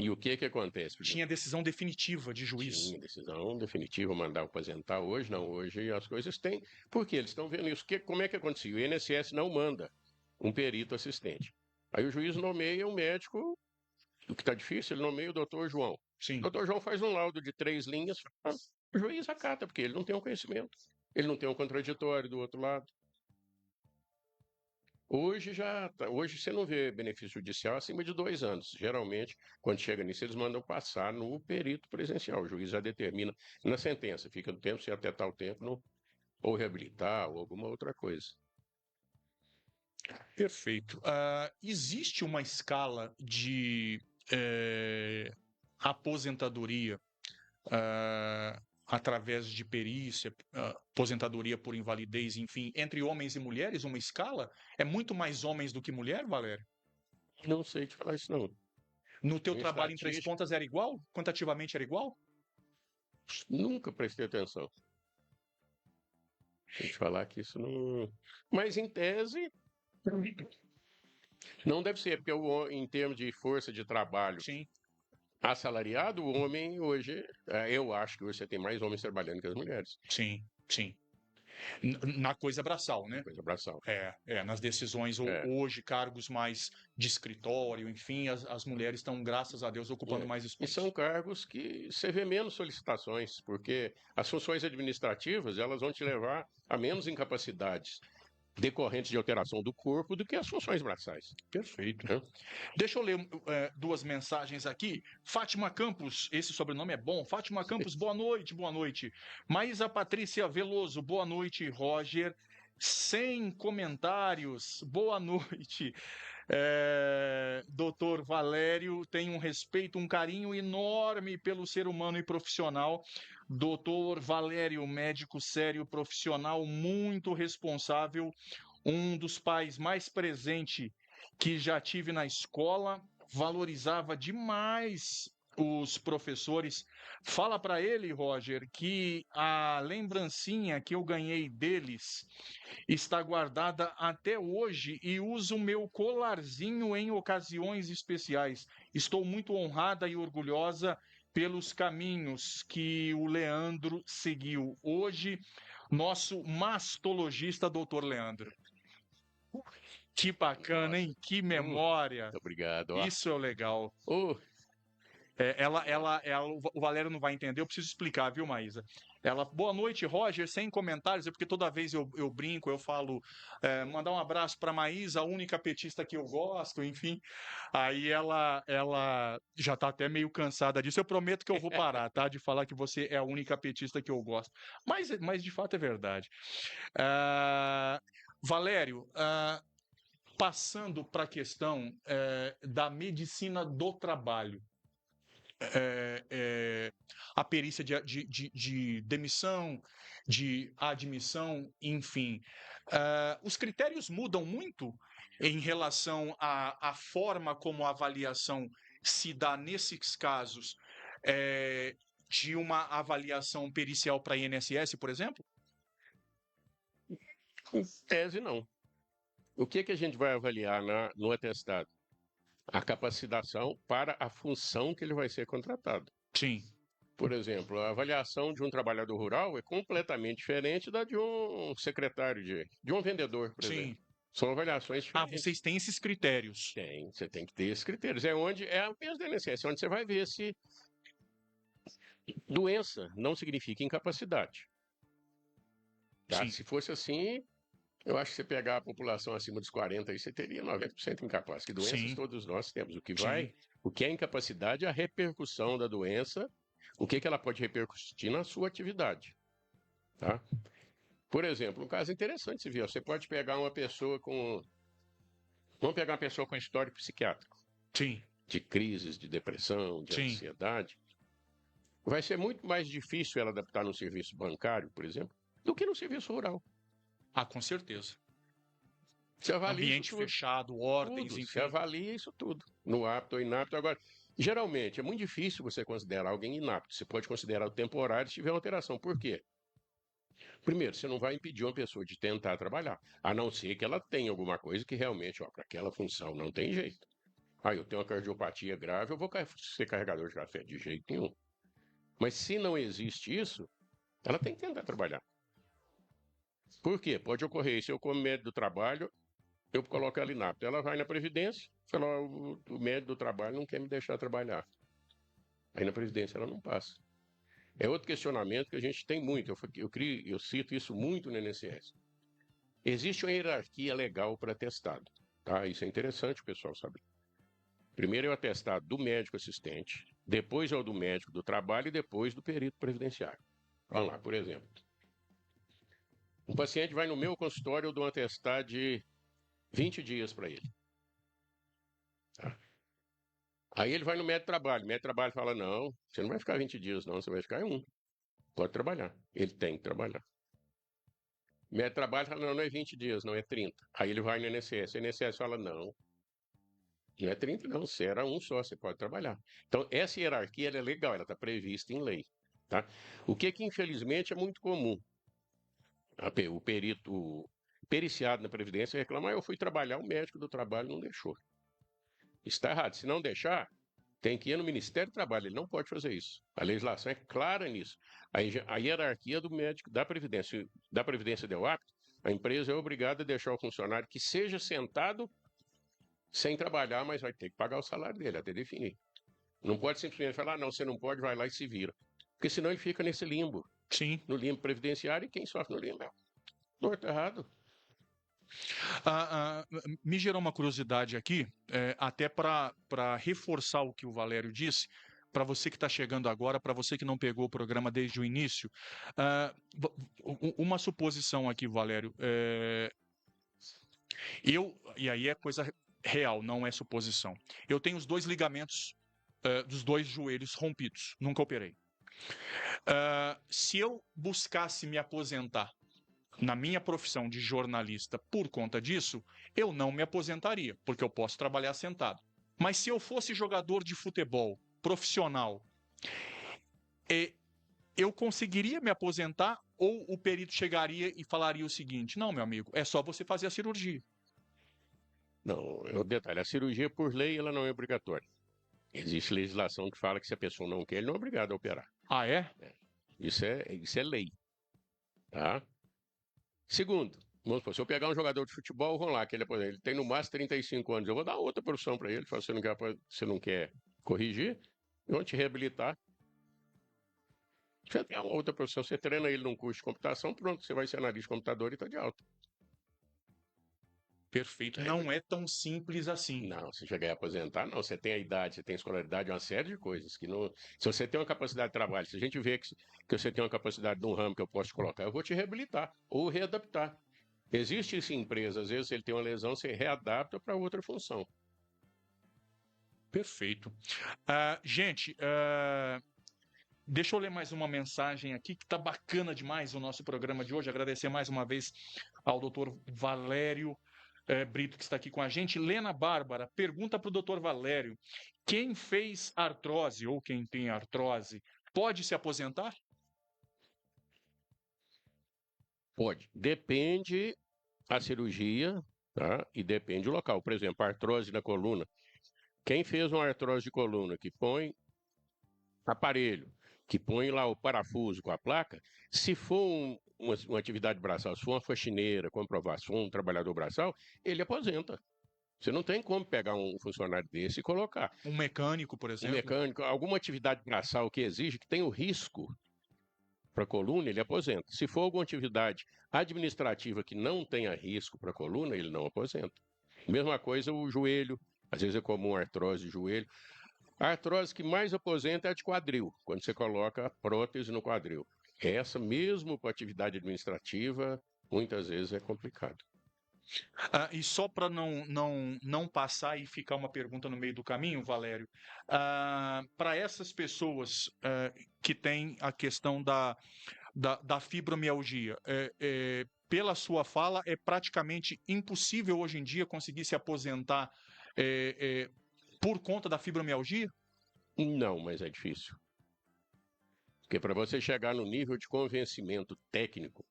B: E o que acontece? Por exemplo,
A: Tinha decisão definitiva de juiz.
B: tinha decisão definitiva, mandar aposentar. Hoje não, hoje as coisas têm. Porque eles estão vendo isso. Como é que acontecia? O INSS não manda um perito assistente. Aí o juiz nomeia um médico, o que está difícil, ele nomeia o doutor João.
A: Sim.
B: O doutor João faz um laudo de 3 linhas, o juiz acata, porque ele não tem o conhecimento. Ele não tem um contraditório do outro lado. Hoje hoje você não vê benefício judicial acima de 2 anos. Geralmente, quando chega nisso, eles mandam passar no perito presencial. O juiz já determina na sentença, fica no tempo, se até tal tempo, ou reabilitar, ou alguma outra coisa.
A: Perfeito. Existe uma escala de aposentadoria através de perícia, aposentadoria por invalidez, enfim, entre homens e mulheres, uma escala? É muito mais homens do que mulher, Valério?
B: Não sei te falar isso, não.
A: No teu
B: Em
A: trabalho em Três
B: estatística-
A: Pontas era igual? Quantitativamente era igual?
B: Nunca prestei atenção. Deixa eu te falar que isso não. Mas em tese, não deve ser, porque em termos de força de trabalho
A: Sim.
B: assalariado, o homem hoje, eu acho que hoje você tem mais homens trabalhando que as mulheres.
A: Sim, sim. Na coisa braçal, né?
B: Coisa braçal.
A: Nas decisões
B: É.
A: hoje, cargos mais de escritório, enfim, as mulheres estão, graças a Deus, ocupando mais
B: E
A: espaço.
B: são cargos que você vê menos solicitações, porque as funções administrativas elas vão te levar a menos incapacidades decorrentes de alteração do corpo do que as funções braçais.
A: Perfeito.
B: Né?
A: Deixa eu ler 2 mensagens aqui. Fátima Campos, esse sobrenome é bom. Fátima Campos, boa noite, boa noite. Maísa Patrícia Veloso, boa noite, Roger. Sem comentários, boa noite. Doutor Valério, tem um respeito, um carinho enorme pelo ser humano e profissional. Doutor Valério, médico sério, profissional, muito responsável, um dos pais mais presentes que já tive na escola, valorizava demais os professores. Fala para ele, Roger, que a lembrancinha que eu ganhei deles está guardada até hoje e uso o meu colarzinho em ocasiões especiais. Estou muito honrada e orgulhosa pelos caminhos que o Leandro seguiu. Hoje, nosso mastologista, doutor Leandro. Que bacana, hein? Que memória.
B: Muito obrigado. Ó.
A: Isso é o legal.
B: Oh,
A: O Valério não vai entender, eu preciso explicar, viu, Maísa? Ela, boa noite, Roger, sem comentários, é porque toda vez eu brinco, eu falo, mandar um abraço para Maísa, a única petista que eu gosto, enfim. Aí ela já tá até meio cansada disso. Eu prometo que eu vou parar, tá? De falar que você é a única petista que eu gosto. Mas de fato é verdade. Valério, passando para a questão da medicina do trabalho. A perícia de demissão, de admissão, enfim. Os critérios mudam muito em relação à forma como a avaliação se dá nesses casos de uma avaliação pericial para INSS, por exemplo?
B: em tese, não. O que a gente vai avaliar no atestado? A capacitação para a função que ele vai ser contratado.
A: Sim.
B: Por exemplo, a avaliação de um trabalhador rural é completamente diferente da de um secretário, de um vendedor, por exemplo. São avaliações diferentes.
A: Vocês têm esses critérios?
B: Tem, você tem que ter esses critérios. É a mesma do INSS, onde você vai ver se doença não significa incapacidade. Tá? Se fosse assim, eu acho que você pegar a população acima dos 40, aí você teria 90% incapaz. Que doenças todos nós temos. O que é incapacidade é a repercussão da doença, o que ela pode repercutir na sua atividade. Tá? Por exemplo, um caso interessante, você viu, você pode pegar uma pessoa com... Vamos pegar uma pessoa com histórico psiquiátrico.
A: Sim.
B: De crises, de depressão, de ansiedade. Vai ser muito mais difícil ela adaptar no serviço bancário, por exemplo, do que no serviço rural.
A: Com certeza.
B: Você avalia
A: ambiente fechado, ordens, enfim.
B: Você avalia isso tudo, no apto ou inapto. Agora, geralmente, é muito difícil você considerar alguém inapto. Você pode considerar o temporário se tiver uma alteração. Por quê? Primeiro, você não vai impedir uma pessoa de tentar trabalhar, a não ser que ela tenha alguma coisa que realmente, para aquela função não tem jeito. Ah, eu tenho uma cardiopatia grave, eu vou ser carregador de café de jeito nenhum. Mas se não existe isso, ela tem que tentar trabalhar. Por quê? Pode ocorrer, se eu como médico do trabalho, eu coloco ela inapta. Ela vai na Previdência, fala, o médico do trabalho não quer me deixar trabalhar. Aí na Previdência ela não passa. É outro questionamento que a gente tem muito, eu cito isso muito no INSS. Existe uma hierarquia legal para atestado, tá? Isso é interessante o pessoal saber. Primeiro é o atestado do médico assistente, depois é o do médico do trabalho e depois do perito previdenciário. Vamos lá, por exemplo. Um paciente vai no meu consultório, eu dou um atestado de 20 dias para ele. Tá? Aí ele vai no médico de trabalho. O médico de trabalho fala, não, você não vai ficar 20 dias, não, você vai ficar em um. Pode trabalhar. Ele tem que trabalhar. O médico de trabalho fala, não, não é 20 dias, não é 30. Aí ele vai no INSS. O INSS fala, não é 30 não, você era um só, você pode trabalhar. Então, essa hierarquia ela é legal, ela está prevista em lei. Tá? O que infelizmente, é muito comum. O perito periciado na Previdência reclama, eu fui trabalhar, o médico do trabalho não deixou. Está errado. Se não deixar, tem que ir no Ministério do Trabalho, ele não pode fazer isso. A legislação é clara nisso. A hierarquia do médico da Previdência deu apto, a empresa é obrigada a deixar o funcionário que seja sentado sem trabalhar, mas vai ter que pagar o salário dele, até definir. Não pode simplesmente falar, não, você não pode, vai lá e se vira. Porque senão ele fica nesse limbo.
A: Sim.
B: No limbo previdenciário, e quem sofre no limbo é torto errado.
A: Me gerou uma curiosidade aqui, até para reforçar o que o Valério disse, para você que está chegando agora, para você que não pegou o programa desde o início. Uma suposição aqui, Valério. E aí é coisa real, não é suposição. Eu tenho os 2 ligamentos dos 2 joelhos rompidos, nunca operei. Se eu buscasse me aposentar na minha profissão de jornalista por conta disso, eu não me aposentaria, porque eu posso trabalhar sentado. Mas se eu fosse jogador de futebol profissional, eu conseguiria me aposentar ou o perito chegaria e falaria o seguinte, não, meu amigo, é só você fazer a cirurgia?
B: Não, é o detalhe, a cirurgia por lei ela não é obrigatória. Existe legislação que fala que se a pessoa não quer, ele não é obrigado a operar.
A: Ah, é?
B: Isso é lei. Tá? Segundo, vamos supor, se eu pegar um jogador de futebol, vamos lá, que ele tem no máximo 35 anos, eu vou dar outra profissão para ele, se você não quer corrigir, eu vou te reabilitar. Você tem uma outra profissão, você treina ele num curso de computação, pronto, você vai ser analista de computador e está de alta.
A: Perfeito. Não é tão simples assim.
B: Não, você chegar a aposentar, não. Você tem a idade, você tem a escolaridade, uma série de coisas que não. Se você tem uma capacidade de trabalho, se a gente vê que você tem uma capacidade de um ramo que eu posso te colocar, eu vou te reabilitar ou readaptar. Existe sim empresa, às vezes ele tem uma lesão, você readapta para outra função.
A: Perfeito. Gente, deixa eu ler mais uma mensagem aqui que está bacana demais o nosso programa de hoje. Agradecer mais uma vez ao doutor Valério Brito, que está aqui com a gente. Lena Bárbara pergunta para o doutor Valério: quem fez artrose ou quem tem artrose pode se aposentar?
B: Pode. Depende a cirurgia, tá? E depende do local. Por exemplo, a artrose na coluna. Quem fez uma artrose de coluna que põe aparelho, que põe lá o parafuso com a placa, se for uma atividade braçal, se for uma faxineira, comprovar, se for um trabalhador braçal, ele aposenta. Você não tem como pegar um funcionário desse e colocar.
A: Um mecânico, por exemplo?
B: Um mecânico, alguma atividade braçal que exige, que tem o risco para a coluna, ele aposenta. Se for alguma atividade administrativa que não tenha risco para a coluna, ele não aposenta. Mesma coisa o joelho, às vezes é comum artrose de joelho. A artrose que mais aposenta é a de quadril, quando você coloca a prótese no quadril. Essa, mesmo para atividade administrativa, muitas vezes é complicado.
A: E só para não passar e ficar uma pergunta no meio do caminho, Valério, para essas pessoas que têm a questão da fibromialgia, pela sua fala, é praticamente impossível hoje em dia conseguir se aposentar por conta da fibromialgia?
B: Não, mas é difícil. Porque para você chegar no nível de convencimento técnico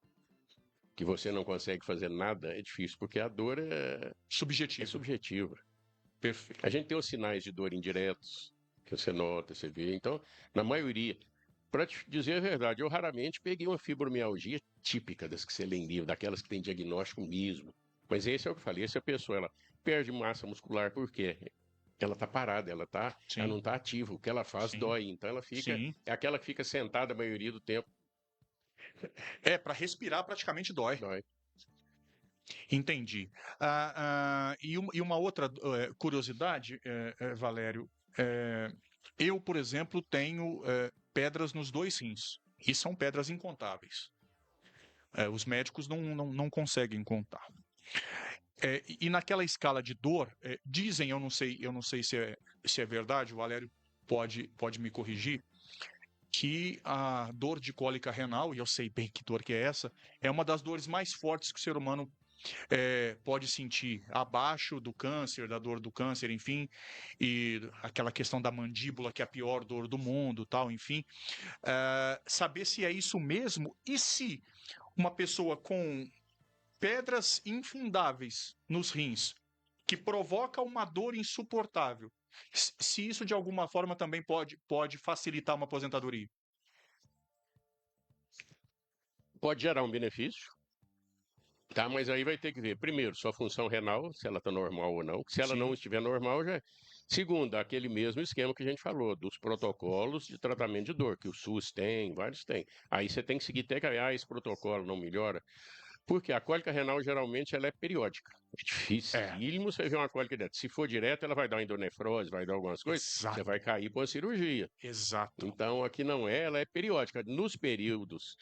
B: que você não consegue fazer nada, é difícil, porque a dor é
A: subjetiva.
B: subjetiva.
A: Perfeito.
B: A gente tem os sinais de dor indiretos, que você nota, você vê. Então, na maioria, para te dizer a verdade, eu raramente peguei uma fibromialgia típica das que você lê em livro, daquelas que tem diagnóstico mesmo. Mas esse é o que eu falei, essa pessoa, ela perde massa muscular por quê? Ela está parada, ela
A: Sim,
B: não está ativa, o que ela faz
A: sim,
B: dói, então ela fica,
A: sim.
B: é aquela que fica sentada a maioria do tempo,
A: Para respirar praticamente dói.
B: dói.
A: Entendi. E uma outra curiosidade, Valério, eu, por exemplo, tenho pedras nos 2 rins, e são pedras incontáveis. Os médicos não conseguem contar. E naquela escala de dor, dizem, eu não sei se é verdade, o Valério pode me corrigir, que a dor de cólica renal, e eu sei bem que dor que é essa, é uma das dores mais fortes que o ser humano pode sentir, abaixo do câncer, da dor do câncer, enfim, e aquela questão da mandíbula, que é a pior dor do mundo, tal, enfim. Saber se é isso mesmo e se uma pessoa com pedras infindáveis nos rins, que provoca uma dor insuportável, se isso de alguma forma também pode facilitar uma aposentadoria.
B: Pode gerar um benefício, tá? Mas aí vai ter que ver, primeiro, sua função renal, se ela está normal ou não. Se ela não
A: Sim,
B: estiver normal, já. Segundo, aquele mesmo esquema que a gente falou, dos protocolos de tratamento de dor, que o SUS tem, vários têm. Aí você tem que seguir até que, esse protocolo não melhora. Porque a cólica renal, geralmente, ela é periódica. É
A: é,
B: dificílimo você ver uma cólica direta. Se for direto, ela vai dar uma endonefrose, vai dar algumas coisas, você vai
A: exato,
B: cair para uma cirurgia.
A: exato.
B: Então, aqui não é, ela é periódica. Nos períodos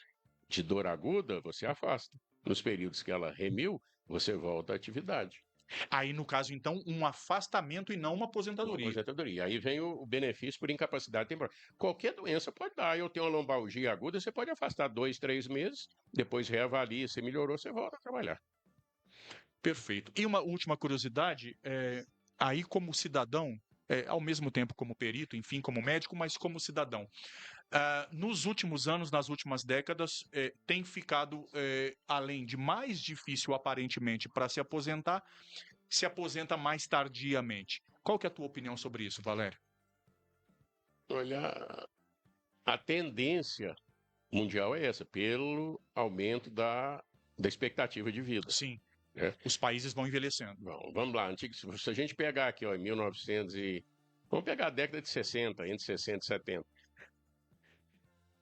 B: de dor aguda, você afasta. Nos períodos que ela remiu, você volta à atividade.
A: Aí, no caso, então, um afastamento e não uma
B: Uma
A: aposentadoria.
B: aposentadoria. Aí vem o benefício por incapacidade temporária. Qualquer doença pode dar. Eu tenho uma lombalgia aguda, você pode afastar 2, 3 meses, depois reavalia, se melhorou, você volta a trabalhar.
A: Perfeito. E uma última curiosidade, aí como cidadão, ao mesmo tempo como perito, enfim, como médico, mas como cidadão, nos últimos anos, nas últimas décadas, tem ficado, além de mais difícil aparentemente para se aposenta mais tardiamente. Qual que é a tua opinião sobre isso, Valério?
B: Olha, a tendência mundial é essa, pelo aumento da expectativa de vida.
A: Sim,
B: Né?
A: os países vão envelhecendo.
B: Bom, vamos lá, se a gente pegar aqui, ó, em 1900 e... Vamos pegar a década de 60, entre 60 e 70.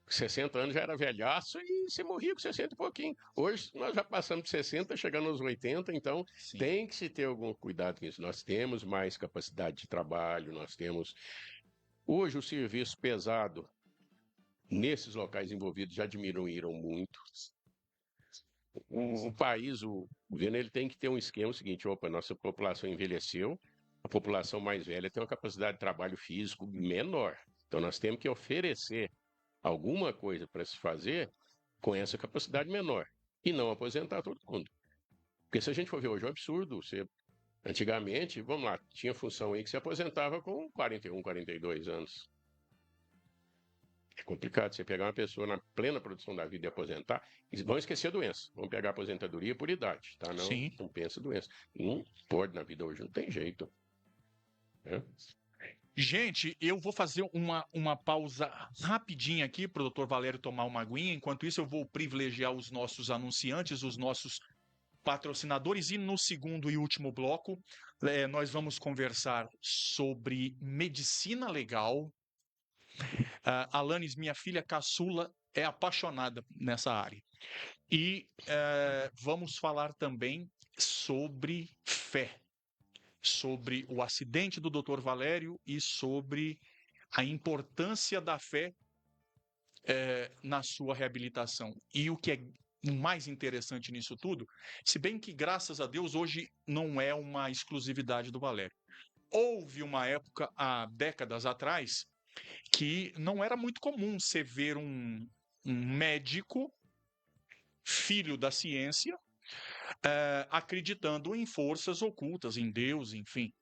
B: 60 anos já era velhaço e você morria com 60 e pouquinho. Hoje nós já passamos de 60, chegando aos 80, então
A: Sim.
B: tem que se ter algum cuidado com isso. Nós temos mais capacidade de trabalho, nós temos... Hoje o serviço pesado nesses locais envolvidos já diminuíram muito. O país, o governo, ele tem que ter um esquema seguinte: opa, nossa população envelheceu, a população mais velha tem uma capacidade de trabalho físico menor. Então nós temos que oferecer alguma coisa para se fazer com essa capacidade menor e não aposentar todo mundo. Porque se a gente for ver hoje, é um absurdo. Antigamente, vamos lá, tinha função aí que se aposentava com 41, 42 anos. É complicado você pegar uma pessoa na plena produção da vida e aposentar. Eles vão esquecer a doença. Vão pegar a aposentadoria por idade, tá?
A: Sim.
B: Não pensa doença. Não pode na vida hoje, não tem jeito. Né?
A: Gente, eu vou fazer uma pausa rapidinha aqui para o Dr. Valério tomar uma aguinha. Enquanto isso, eu vou privilegiar os nossos anunciantes, os nossos patrocinadores. E no segundo e último bloco, nós vamos conversar sobre medicina legal. Alanis, minha filha caçula, é apaixonada nessa área. E vamos falar também sobre fé, sobre o acidente do Dr. Valério e sobre a importância da fé na sua reabilitação. E o que é mais interessante nisso tudo, se bem que, graças a Deus, hoje não é uma exclusividade do Valério. Houve uma época, há décadas atrás, que não era muito comum você ver um médico, filho da ciência, acreditando em forças ocultas, em Deus, enfim.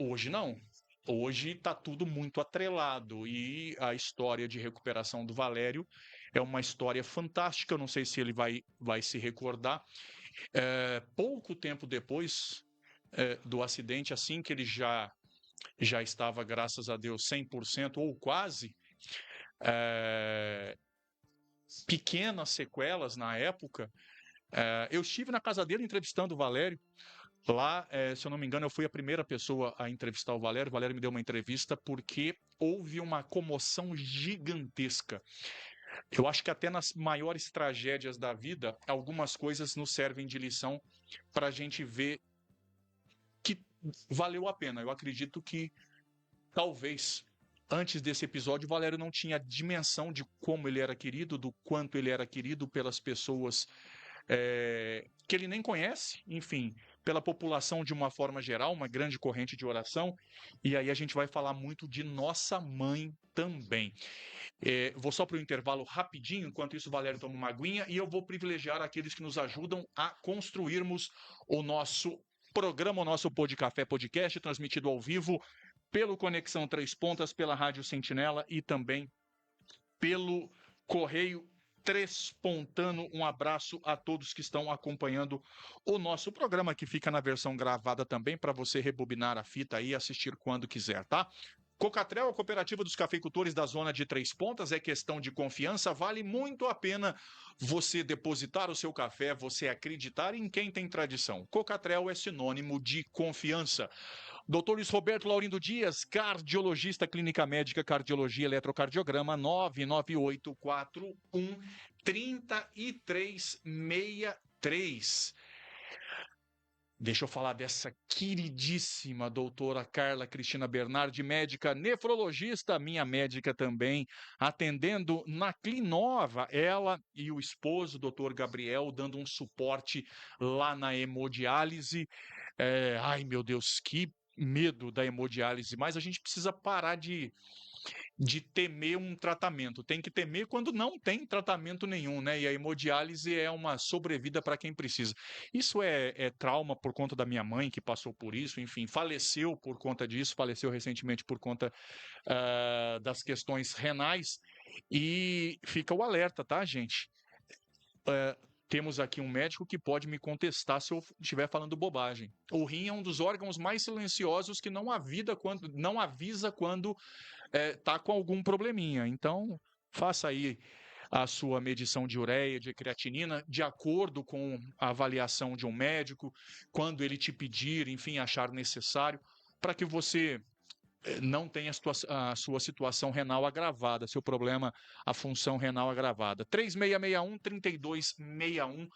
A: Hoje não. Hoje está tudo muito atrelado e a história de recuperação do Valério é uma história fantástica. Eu não sei se ele vai se recordar. Pouco tempo depois do acidente, assim que ele já estava, graças a Deus, 100% ou quase, pequenas sequelas na época. Eu estive na casa dele entrevistando o Valério. Lá, se eu não me engano, eu fui a primeira pessoa a entrevistar o Valério. O Valério me deu uma entrevista porque houve uma comoção gigantesca. Eu acho que até nas maiores tragédias da vida, algumas coisas nos servem de lição para a gente ver que valeu a pena. Eu acredito que talvez antes desse episódio o Valério não tinha dimensão de como ele era querido, do quanto ele era querido pelas pessoas que ele nem conhece, enfim, pela população de uma forma geral, uma grande corrente de oração. E aí a gente vai falar muito de nossa mãe também. Vou só para o intervalo rapidinho, enquanto isso o Valério toma uma aguinha, e eu vou privilegiar aqueles que nos ajudam a construirmos o nosso programa, o nosso Pod Café Podcast, transmitido ao vivo pelo Conexão Três Pontas, pela Rádio Sentinela e também pelo Correio Trespontano. Um abraço a todos que estão acompanhando o nosso programa, que fica na versão gravada também, para você rebobinar a fita e assistir quando quiser, tá? Cocatrel, a cooperativa dos cafeicultores da zona de Três Pontas, é questão de confiança, vale muito a pena você depositar o seu café, você acreditar em quem tem tradição. Cocatrel é sinônimo de confiança. Dr. Luiz Roberto Laurindo Dias, cardiologista, clínica médica, cardiologia, eletrocardiograma, 99841-3363. Deixa eu falar dessa queridíssima doutora Carla Cristina Bernardi, médica nefrologista, minha médica também, atendendo na Clinova, ela e o esposo, doutor Gabriel, dando um suporte lá na hemodiálise. Ai, meu Deus, que medo da hemodiálise, mas a gente precisa parar de temer um tratamento. Tem que temer quando não tem tratamento nenhum, né? E a hemodiálise é uma sobrevida para quem precisa. Isso é trauma por conta da minha mãe, que passou por isso, enfim, faleceu por conta disso, faleceu recentemente por conta das questões renais. E fica o alerta, tá, gente? Temos aqui um médico que pode me contestar se eu estiver falando bobagem. O rim é um dos órgãos mais silenciosos que não avisa quando está com algum probleminha. Então, faça aí a sua medição de ureia, de creatinina, de acordo com a avaliação de um médico, quando ele te pedir, enfim, achar necessário, para que você não tenha a sua situação renal agravada, seu problema, a função renal agravada. 3661-3261.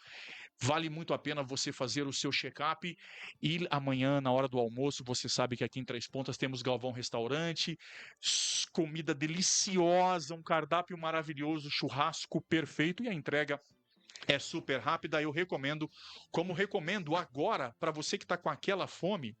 A: Vale muito a pena você fazer o seu check-up e amanhã, na hora do almoço, você sabe que aqui em Três Pontas temos Galvão Restaurante, comida deliciosa, um cardápio maravilhoso, churrasco perfeito e a entrega é super rápida. Eu recomendo, como recomendo agora, para você que está com aquela fome.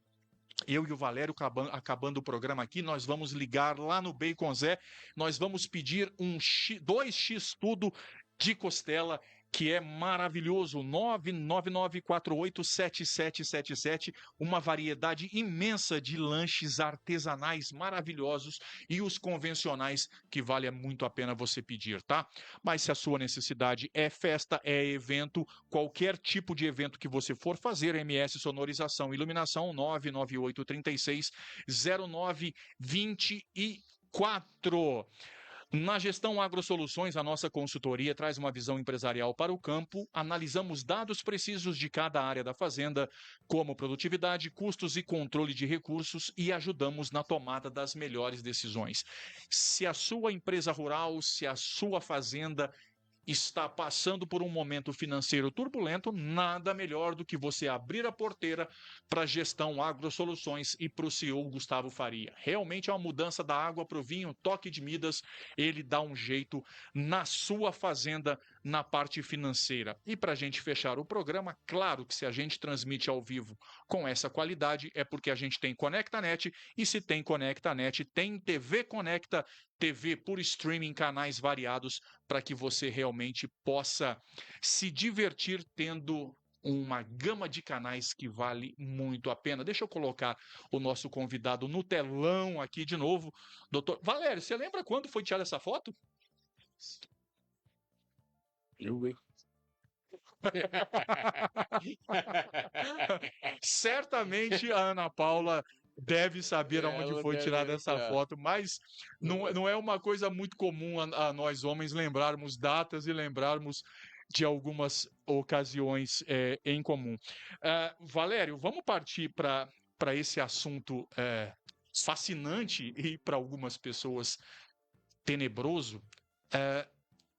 A: Eu e o Valério, acabando o programa aqui, nós vamos ligar lá no Bacon Zé, nós vamos pedir 2x tudo de costela, que é maravilhoso, 999487777, uma variedade imensa de lanches artesanais maravilhosos e os convencionais que vale muito a pena você pedir, tá? Mas se a sua necessidade é festa, é evento, qualquer tipo de evento que você for fazer, MS Sonorização e Iluminação, 998360924. Na Gestão AgroSoluções, a nossa consultoria traz uma visão empresarial para o campo. Analisamos dados precisos de cada área da fazenda, como produtividade, custos e controle de recursos, e ajudamos na tomada das melhores decisões. Se a sua empresa rural, se a sua fazenda está passando por um momento financeiro turbulento, nada melhor do que você abrir a porteira para a Gestão AgroSoluções e para o CEO Gustavo Faria. Realmente é uma mudança da água para o vinho, toque de Midas, ele dá um jeito na sua fazenda, na parte financeira. E para a gente fechar o programa, claro que se a gente transmite ao vivo com essa qualidade, é porque a gente tem ConectaNet, e se tem ConectaNet, tem TV Conecta, TV por streaming, canais variados, para que você realmente possa se divertir tendo uma gama de canais que vale muito a pena. Deixa eu colocar o nosso convidado no telão aqui de novo. Doutor Valério, você lembra quando foi tirada essa foto?
B: Eu, hein?
A: Certamente a Ana Paula deve saber aonde
B: Ela
A: foi
B: deve
A: tirada essa
B: lembrar.
A: foto, mas não é uma coisa muito comum a nós homens lembrarmos datas e lembrarmos de algumas ocasiões em comum. Valério, vamos partir para esse assunto fascinante e para algumas pessoas tenebroso.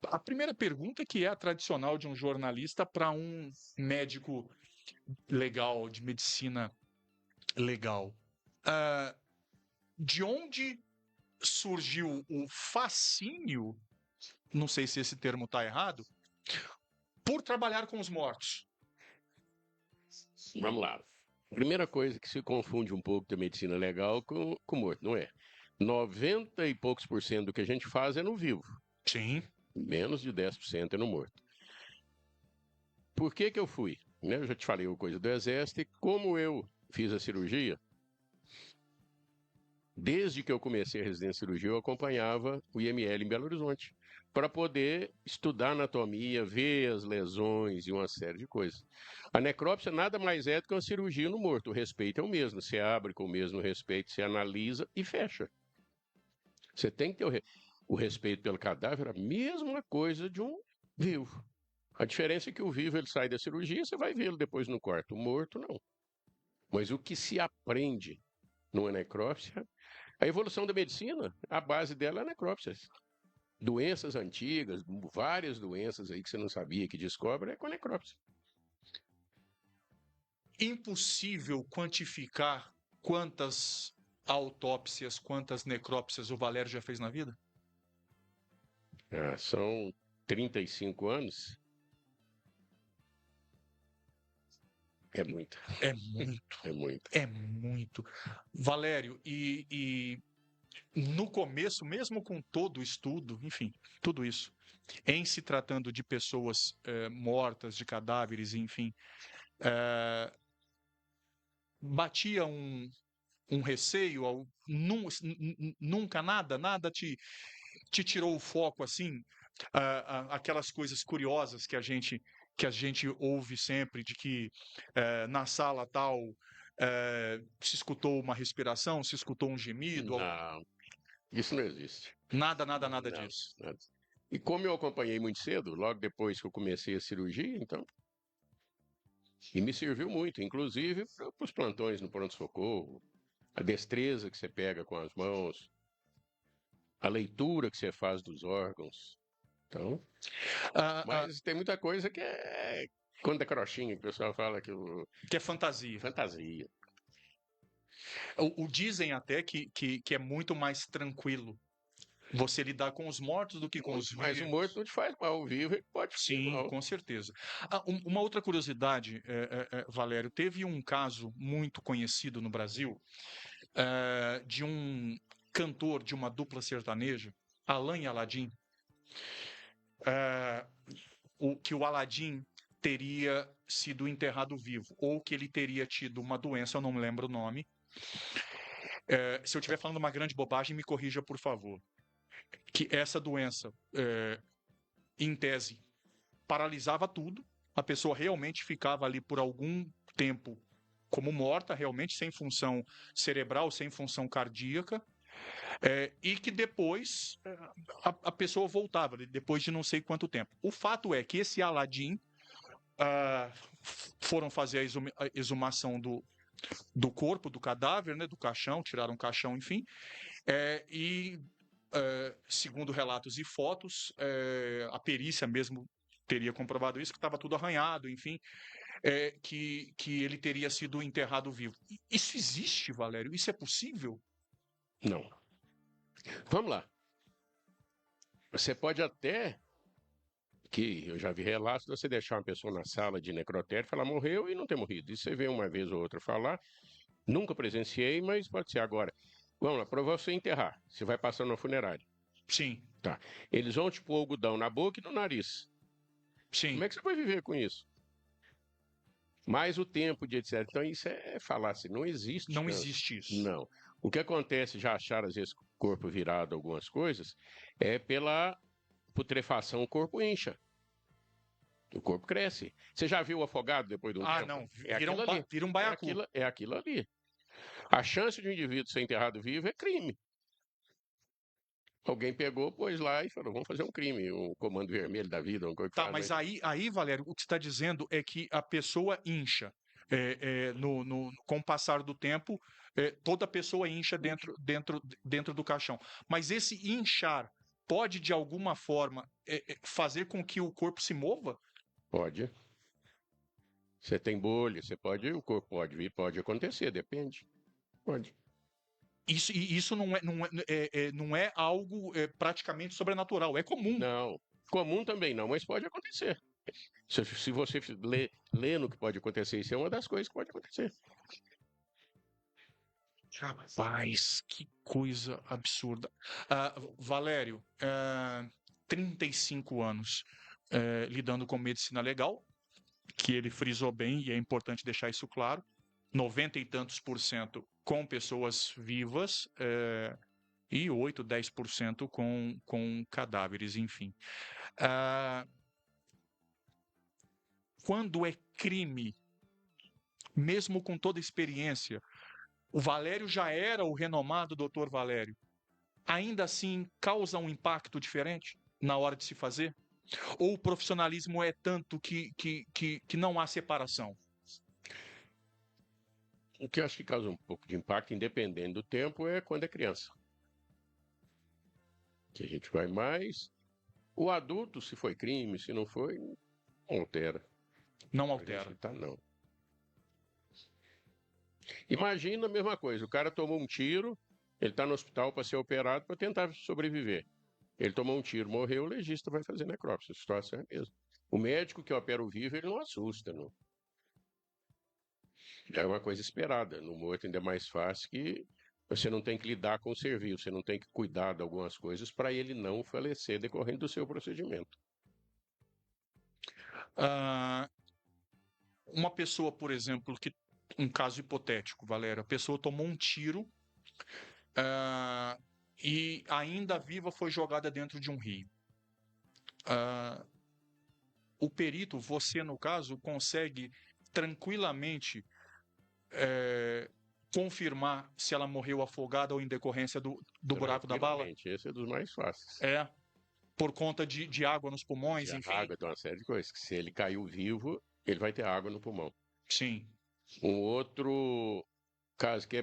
A: A primeira pergunta, que é a tradicional de um jornalista para um médico legal, de medicina legal. De onde surgiu o fascínio, não sei se esse termo está errado, por trabalhar com os mortos?
B: Vamos lá. Primeira coisa que se confunde um pouco da medicina legal com morto, não é? 90 e poucos por cento do que a gente faz é no vivo.
A: Sim.
B: Menos de 10% é no morto. Por que eu fui? Eu já te falei uma coisa do Exército, e como eu fiz a cirurgia, desde que eu comecei a residência de cirurgia, eu acompanhava o IML em Belo Horizonte, para poder estudar anatomia, ver as lesões e uma série de coisas. A necrópsia nada mais é do que uma cirurgia no morto. O respeito é o mesmo. Você abre com o mesmo respeito, você analisa e fecha. Você tem que ter o respeito pelo cadáver, a mesma coisa de um vivo. A diferença é que o vivo ele sai da cirurgia, você vai vê-lo depois no quarto. O morto, não. Mas o que se aprende numa necrópsia, a evolução da medicina, a base dela é a necrópsia. Doenças antigas, várias doenças aí que você não sabia que descobre, é com a necrópsia.
A: Impossível quantificar quantas autópsias, quantas necrópsias o Valério já fez na vida?
B: São 35 anos. É muito.
A: É muito.
B: É muito.
A: É muito. Valério, e no começo, mesmo com todo o estudo, enfim, tudo isso, em se tratando de pessoas mortas, de cadáveres, enfim, batia um receio, nunca nada te tirou o foco assim, aquelas coisas curiosas que a gente ouve sempre, de que na sala tal se escutou uma respiração, se escutou um gemido,
B: Não, isso não existe.
A: nada
B: Não,
A: disso.
B: nada. E como eu acompanhei muito cedo, logo depois que eu comecei a cirurgia, então, e me serviu muito, inclusive para os plantões no pronto-socorro, a destreza que você pega com as mãos, a leitura que você faz dos órgãos. Então, mas tem muita coisa que é quando é crochinha, que o pessoal fala
A: que é fantasia.
B: Fantasia.
A: Dizem até que é muito mais tranquilo você lidar com os mortos do que com os vivos.
B: Mas o morto não te faz mal, o vivo ele pode fazer
A: Sim,
B: mal.
A: com certeza. Uma outra curiosidade, Valério, teve um caso muito conhecido no Brasil de um cantor de uma dupla sertaneja, Alan e Aladim, que o Aladim teria sido enterrado vivo, ou que ele teria tido uma doença, eu não me lembro o nome. Se eu estiver falando uma grande bobagem, me corrija, por favor. Que essa doença, em tese, paralisava tudo, a pessoa realmente ficava ali por algum tempo como morta, realmente sem função cerebral, sem função cardíaca, e que depois a pessoa voltava, depois de não sei quanto tempo. O fato é que esse Aladim foram fazer a exumação do corpo, do cadáver, né, do caixão, tiraram o caixão, enfim, e segundo relatos e fotos, a perícia mesmo teria comprovado isso, que estava tudo arranhado, enfim, que ele teria sido enterrado vivo. Isso existe, Valério? Isso é possível?
B: Não. Vamos lá. Você pode até, que eu já vi relatos de você deixar uma pessoa na sala de necrotério e falar morreu e não ter morrido. Isso você vê uma vez ou outra falar. Nunca presenciei, mas pode ser agora. Vamos lá, para você enterrar. Você vai passar na funerária.
A: Sim.
B: Tá. Eles vão te pôr algodão na boca e no nariz.
A: Sim.
B: Como é que você vai viver com isso? Mais o tempo de etc. Então isso é falácia. Não existe.
A: Não existe isso.
B: Não. O que acontece, já acharam às vezes corpo virado algumas coisas, é pela putrefação o corpo incha. O corpo cresce. Você já viu o afogado depois de um tempo?
A: Não,
B: É
A: vira
B: aquilo ali.
A: vira um baiacu.
B: É aquilo ali. A chance de um indivíduo ser enterrado vivo é crime. Alguém pegou, pôs lá e falou, vamos fazer um crime, um comando vermelho da vida, uma coisa que
A: Tá,
B: faz,
A: mas aí, Valério, o que você está dizendo é que a pessoa incha. Com o passar do tempo, toda pessoa incha dentro do caixão. Mas esse inchar pode, de alguma forma, fazer com que o corpo se mova?
B: Pode. Você tem bolha, você pode, o corpo pode vir, pode acontecer, depende. Pode.
A: Isso não é algo praticamente sobrenatural, é comum.
B: Não. Comum também não, mas pode acontecer. Se você lê no que pode acontecer, isso é uma das coisas que pode acontecer.
A: Rapaz, que coisa absurda. Valério, 35 anos lidando com medicina legal, que ele frisou bem, e é importante deixar isso claro. 90 e tantos por cento com pessoas vivas e 8, 10% com cadáveres, enfim. Quando é crime, mesmo com toda a experiência, o Valério já era o renomado doutor Valério. Ainda assim, causa um impacto diferente na hora de se fazer? Ou o profissionalismo é tanto que não há separação?
B: O que eu acho que causa um pouco de impacto, independente do tempo, é quando é criança. Que a gente vai mais. O adulto, se foi crime, se não foi, não altera.
A: Não
B: A
A: altera.
B: gente tá, não. Imagina a mesma coisa, o cara tomou um tiro, ele está no hospital para ser operado para tentar sobreviver. Ele tomou um tiro, morreu, o legista vai fazer necrópsia. A situação é a mesma. O médico que opera o vivo, ele não assusta, não. É uma coisa esperada. No morto ainda é mais fácil que você não tem que lidar com o ser vivo, você não tem que cuidar de algumas coisas para ele não falecer decorrente do seu procedimento.
A: Uma pessoa, por exemplo, um caso hipotético, Valério, a pessoa tomou um tiro e ainda viva foi jogada dentro de um rio. O perito, você no caso, consegue tranquilamente confirmar se ela morreu afogada ou em decorrência do buraco da bala?
B: Esse é dos mais fáceis.
A: Por conta de água nos pulmões,
B: De
A: enfim?
B: água, de uma série de coisas. Que se ele caiu vivo, ele vai ter água no pulmão.
A: Sim.
B: Um outro caso que é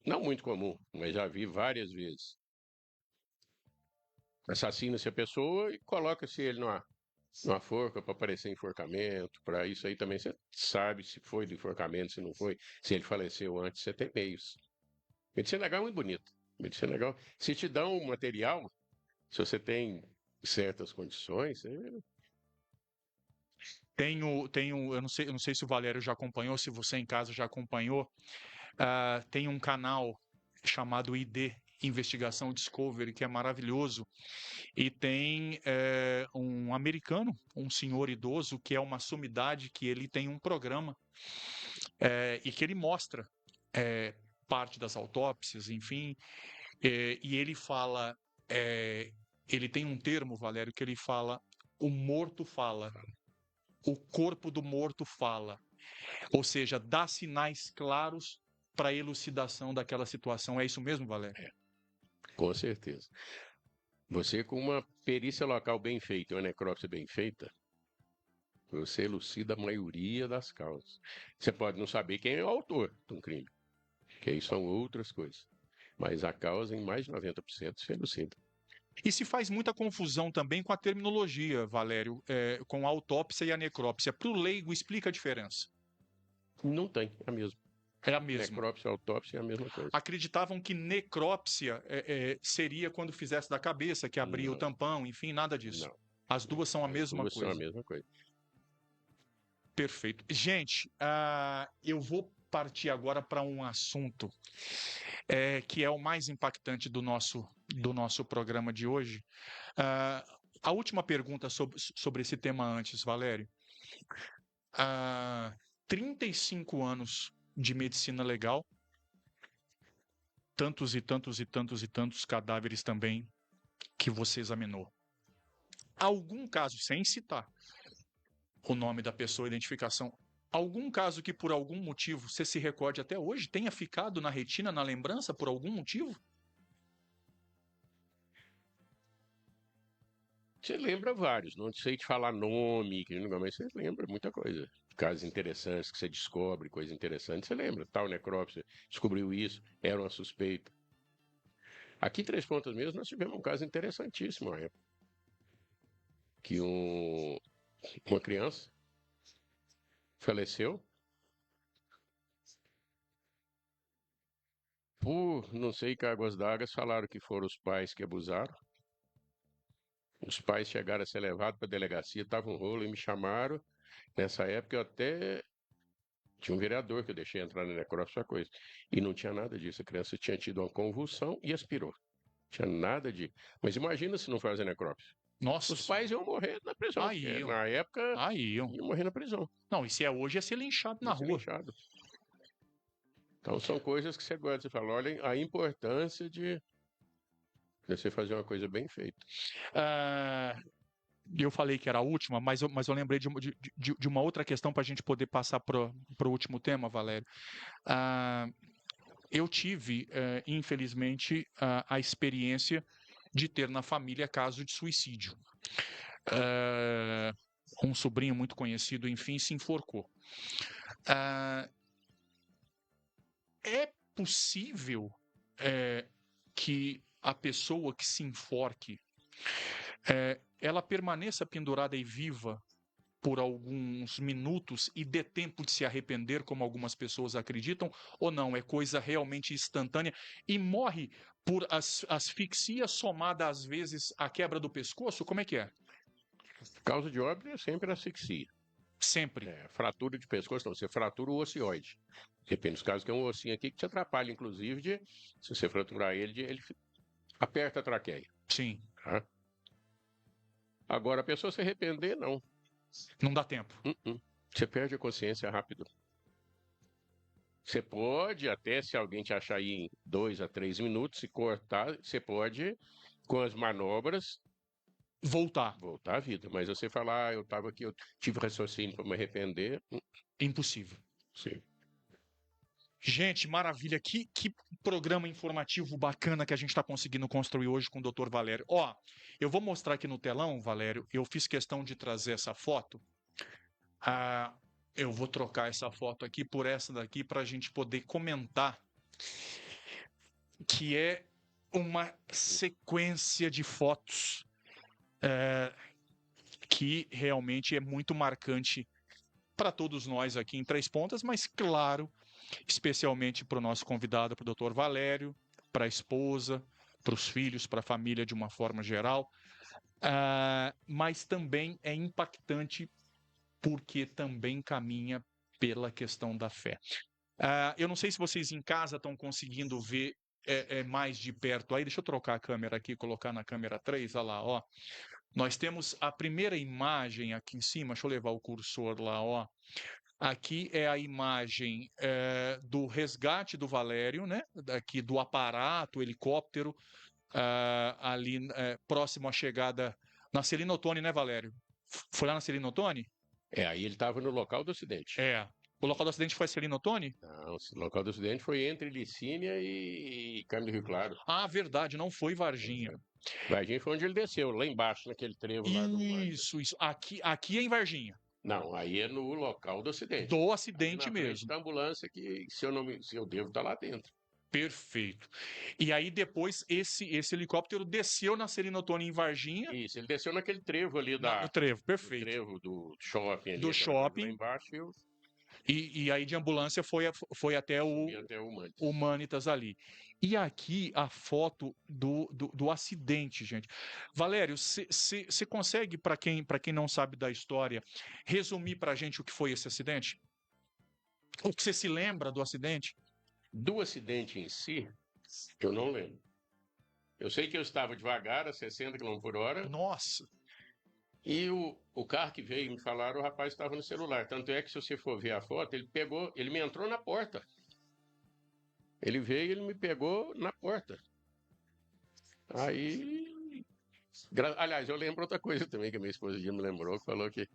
B: não muito comum, mas já vi várias vezes. Assassina-se a pessoa e coloca-se ele numa forca para parecer enforcamento. Para isso aí também você sabe se foi do enforcamento, se não foi. Se ele faleceu antes, você tem meios. Medicina legal é muito bonito. Medicina legal. Se te dão um material, se você tem certas condições,
A: Eu não sei se o Valério já acompanhou, se você em casa já acompanhou. Tem um canal chamado ID, Investigação Discovery, que é maravilhoso. E tem um americano, um senhor idoso, que é uma sumidade, que ele tem um programa e que ele mostra parte das autópsias, enfim. E ele fala, ele tem um termo, Valério, que ele fala: o morto fala. O corpo do morto fala. Ou seja, dá sinais claros para a elucidação daquela situação. É isso mesmo, Valério?
B: com certeza. Você, com uma perícia local bem feita, uma necrópsia bem feita, você elucida a maioria das causas. Você pode não saber quem é o autor de um crime, que aí são outras coisas. Mas a causa, em mais de 90%, se elucida.
A: E se faz muita confusão também com a terminologia, Valério, com a autópsia e a necrópsia. Para o leigo, explica a diferença.
B: Não tem, é a mesma.
A: É a mesma.
B: Necrópsia e autópsia é a mesma coisa.
A: Acreditavam que necrópsia seria quando fizesse da cabeça, que abria o tampão, enfim, nada disso.
B: Não.
A: As duas são a mesma coisa.
B: São a mesma coisa.
A: Perfeito. Gente, eu vou partir agora para um assunto que é o mais impactante do nosso programa de hoje. A última pergunta sobre esse tema antes, Valério. 35 anos de medicina legal, tantos e tantos e tantos e tantos cadáveres também que você examinou. Algum caso, sem citar, o nome da pessoa, a identificação. Algum caso que por algum motivo você se recorde até hoje tenha ficado na retina, na lembrança por algum motivo?
B: Você lembra vários, não sei te falar nome, mas você lembra muita coisa. Casos interessantes que você descobre, coisa interessante, você lembra. Tal necrópsia, descobriu isso, era uma suspeita. Aqui em Três Pontas mesmo, nós tivemos um caso interessantíssimo na época. Que uma criança faleceu por não sei que águas d'água, falaram que foram os pais que abusaram. Os pais chegaram a ser levados para a delegacia, tava um rolo e me chamaram. Nessa época eu até tinha um vereador que eu deixei entrar na necrópsia, essa coisa. E não tinha nada disso. A criança tinha tido uma convulsão e expirou. Tinha nada de. Mas imagina se não fazer necrópsia.
A: Nossa.
B: Os pais iam morrer na prisão.
A: Aí,
B: Na época,
A: iam
B: morrer na prisão.
A: Não, e se é hoje, ia ser linchado na rua.
B: Linchado. Então são coisas que você gosta. Você fala, olha a importância de você fazer uma coisa bem feita.
A: Eu falei que era a última, mas eu lembrei de uma outra questão para a gente poder passar para o último tema, Valério. Eu tive, infelizmente, a experiência de ter na família caso de suicídio. Um sobrinho muito conhecido, enfim, se enforcou. É possível que a pessoa que se enforque ela permaneça pendurada e viva por alguns minutos e dê tempo de se arrepender, como algumas pessoas acreditam, ou não? É coisa realmente instantânea e morre por asfixia somada, às vezes, à quebra do pescoço? Como é que é?
B: Causa de óbito é sempre asfixia.
A: Sempre.
B: Fratura de pescoço, não. Você fratura o ocioide. Depende dos casos que é um ossinho aqui que te atrapalha, inclusive, se você fraturar ele aperta a traqueia.
A: Sim.
B: Tá? Agora, a pessoa se arrepender, não.
A: Não dá tempo.
B: Você perde a consciência rápido. Você pode, até se alguém te achar aí em 2 a 3 minutos, se cortar, você pode, com as manobras,
A: voltar
B: à vida. Mas você falar, eu estava aqui, eu tive raciocínio para me arrepender.
A: Impossível.
B: Sim.
A: Gente, maravilha. Que programa informativo bacana que a gente está conseguindo construir hoje com o Dr. Valério. Eu vou mostrar aqui no telão, Valério. Eu fiz questão de trazer essa foto. Eu vou trocar essa foto aqui por essa daqui para a gente poder comentar, que é uma sequência de fotos que realmente é muito marcante para todos nós aqui em Três Pontas, mas claro, especialmente para o nosso convidado, para o Dr. Valério, para a esposa, para os filhos, para a família de uma forma geral, mas também é impactante porque também caminha pela questão da fé. Eu não sei se vocês em casa estão conseguindo ver mais de perto aí. Deixa eu trocar a câmera aqui, colocar na câmera 3, olha lá, ó. Nós temos a primeira imagem aqui em cima, deixa eu levar o cursor lá, ó. Aqui é a imagem do resgate do Valério, né? Aqui do aparato, helicóptero, ali próximo à chegada na Celino Ottoni, né, Valério? Foi lá na Celino Ottoni?
B: Aí ele estava no local do acidente.
A: O local do acidente foi Celino Ottoni?
B: Não, o local do acidente foi entre Licínia e Carmo do Rio Claro.
A: Verdade, não foi Varginha.
B: Varginha foi onde ele desceu, lá embaixo, naquele trevo lá do
A: Isso. Aqui é em Varginha.
B: Não, aí é no local do acidente.
A: Do acidente mesmo.
B: Da ambulância que, se eu devo estar lá dentro.
A: Perfeito. E aí depois esse helicóptero desceu na Celino Ottoni em Varginha.
B: Isso, ele desceu naquele trevo ali
A: no trevo, perfeito.
B: No trevo do shopping ali.
A: Do shopping.
B: Lá embaixo.
A: E aí de ambulância foi até o Humanitas ali. E aqui a foto do acidente, gente. Valério, você consegue, para quem não sabe da história, resumir para a gente o que foi esse acidente? O que você se lembra do acidente?
B: Do acidente em si, eu não lembro. Eu sei que eu estava devagar, a 60 km por hora.
A: Nossa!
B: E o carro que veio me falaram, o rapaz estava no celular. Tanto é que, se você for ver a foto, ele me entrou na porta. Ele veio e ele me pegou na porta. Aí... Aliás, eu lembro outra coisa também que a minha esposa me lembrou, que falou que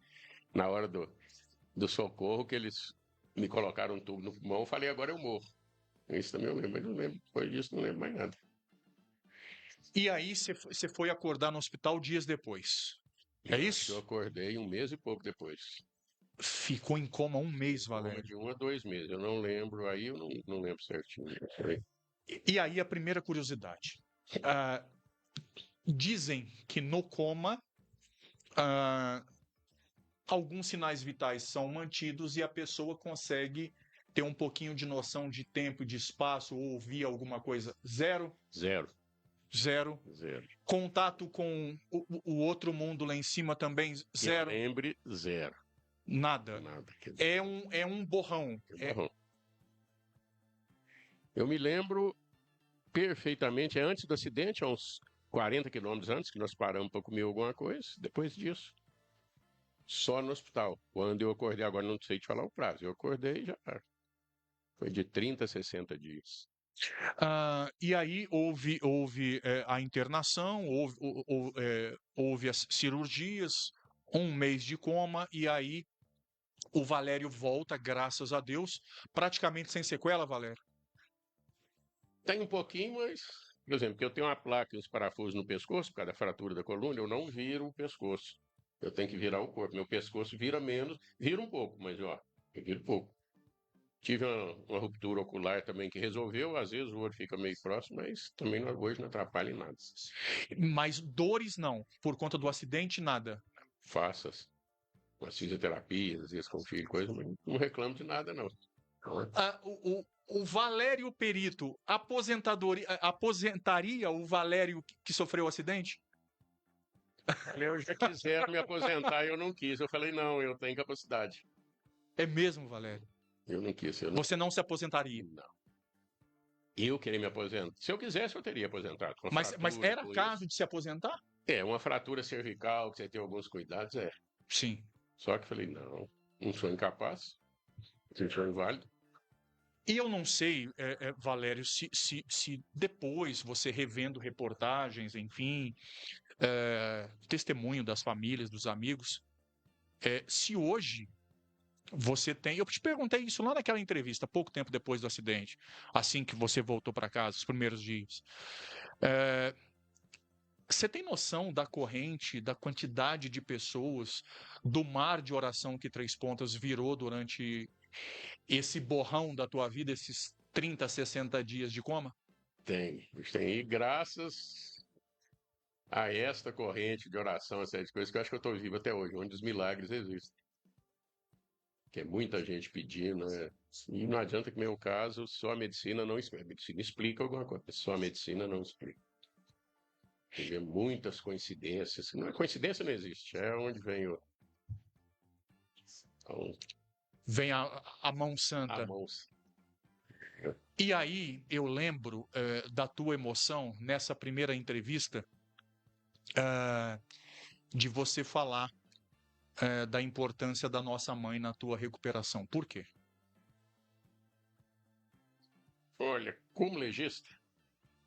B: Na hora do socorro, que eles me colocaram um tubo no pulmão, eu falei, agora eu morro. Isso também eu lembro, mas não lembro, depois disso não lembro mais nada.
A: E aí você foi acordar no hospital dias depois. É
B: Eu acho que eu
A: isso?
B: acordei 1 mês e pouco depois.
A: Ficou em coma 1 mês,
B: Coma
A: Valério.
B: de 1 a 2 meses. Eu não lembro, aí eu não lembro certinho.
A: E aí a primeira curiosidade. Ah, dizem que no coma ah, alguns sinais vitais são mantidos e a pessoa consegue ter um pouquinho de noção de tempo e de espaço ou ouvir alguma coisa. Zero,
B: Zero,
A: zero.
B: zero.
A: Contato com o outro mundo lá em cima também,
B: Que eu
A: zero.
B: lembre, zero.
A: Nada.
B: Nada. Quer dizer,
A: É um borrão.
B: borrão. Eu me lembro perfeitamente, antes do acidente, há uns 40 quilômetros antes, que nós paramos para comer alguma coisa. Depois disso, só no hospital. Quando eu acordei, agora não sei te falar o prazo. Eu acordei e já foi de 30 a 60 dias.
A: E aí houve a internação, houve as cirurgias, 1 mês de coma, e aí o Valério volta, graças a Deus, praticamente sem sequela, Valério.
B: Tem um pouquinho, mas, por exemplo, que eu tenho uma placa e uns parafusos no pescoço, por causa da fratura da coluna, eu não viro o pescoço. Eu tenho que virar o corpo. Meu pescoço vira menos, vira um pouco, mas ó, eu viro pouco. Tive uma ruptura ocular também que resolveu, às vezes o olho fica meio próximo, mas também hoje não atrapalha em nada.
A: Mas dores não, por conta do acidente, nada.
B: Faça umas fisioterapias, às vezes com o filho, coisa, mas não reclamo de nada, não.
A: O Valério Perito aposentaria o Valério que sofreu o acidente?
B: Eu já quiser me aposentar, eu não quis. Eu falei, não, eu tenho capacidade.
A: É mesmo, Valério?
B: Eu não quis.
A: Você não se aposentaria?
B: Não. Eu queria me aposentar. Se eu quisesse, eu teria aposentado. Com
A: Mas
B: fratura,
A: era
B: com
A: caso
B: isso.
A: de se aposentar?
B: Uma fratura cervical, que você tem alguns cuidados,
A: Sim.
B: Só que falei, não sou incapaz, não sou inválido.
A: E eu não sei, Valério, se depois você revendo reportagens, enfim, testemunho das famílias, dos amigos, se hoje você tem. Eu te perguntei isso lá naquela entrevista, pouco tempo depois do acidente, assim que você voltou para casa, os primeiros dias. Você tem noção da corrente, da quantidade de pessoas, do mar de oração que Três Pontas virou durante esse borrão da tua vida, esses 30, 60 dias de coma?
B: Tem. E graças a esta corrente de oração, essas coisas, que eu acho que eu estou vivo até hoje, onde os milagres existem. Que é muita gente pedindo, E não adianta que, no meu caso, só a medicina não explica. A medicina explica alguma coisa, só a medicina não explica. Tem muitas coincidências. Não é coincidência, não existe. É onde vem
A: Vem a mão santa.
B: a mão.
A: E aí eu lembro da tua emoção nessa primeira entrevista, de você falar da importância da nossa mãe na tua recuperação. Por quê?
B: Olha, como legista,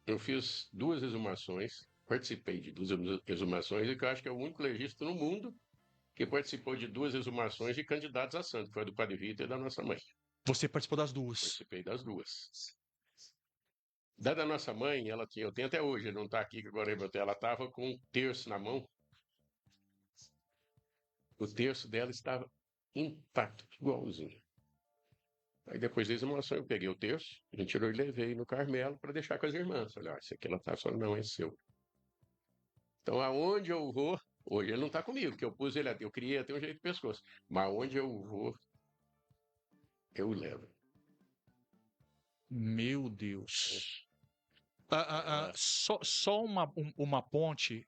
B: eu fiz 2 exumações, participei de 2 exumações, e que eu acho que é o único legista no mundo que participou de 2 exumações de candidatos a santo, que foi a do Padre Vitor e da nossa mãe.
A: Você participou das duas.
B: Participei das 2. Da nossa mãe, eu tenho até hoje, ele não está aqui, que agora ela estava com um terço na mão. O terço dela estava intacto, igualzinho. Aí depois da exumação eu peguei o terço, a gente tirou e levei no Carmelo para deixar com as irmãs. Falei, esse aqui ela tá só, não é seu. Então aonde eu vou, hoje ele não está comigo, porque eu pus ele, eu queria ter um jeito de pescoço. Mas aonde eu vou, eu levo.
A: Meu Deus. Só uma ponte.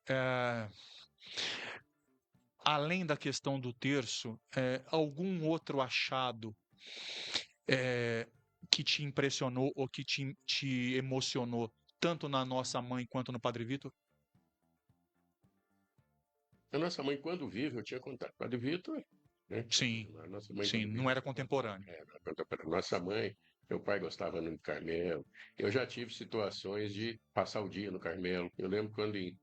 A: Além da questão do terço, algum outro achado que te impressionou ou que te emocionou, tanto na nossa mãe quanto no Padre Vitor?
B: A nossa mãe, quando vive, eu tinha contato com o Padre Vitor, né?
A: Sim,
B: A nossa mãe,
A: sim, não era contemporâneo.
B: Nossa mãe, meu pai gostava muito do Carmelo. Eu já tive situações de passar o dia no Carmelo. Eu lembro quando em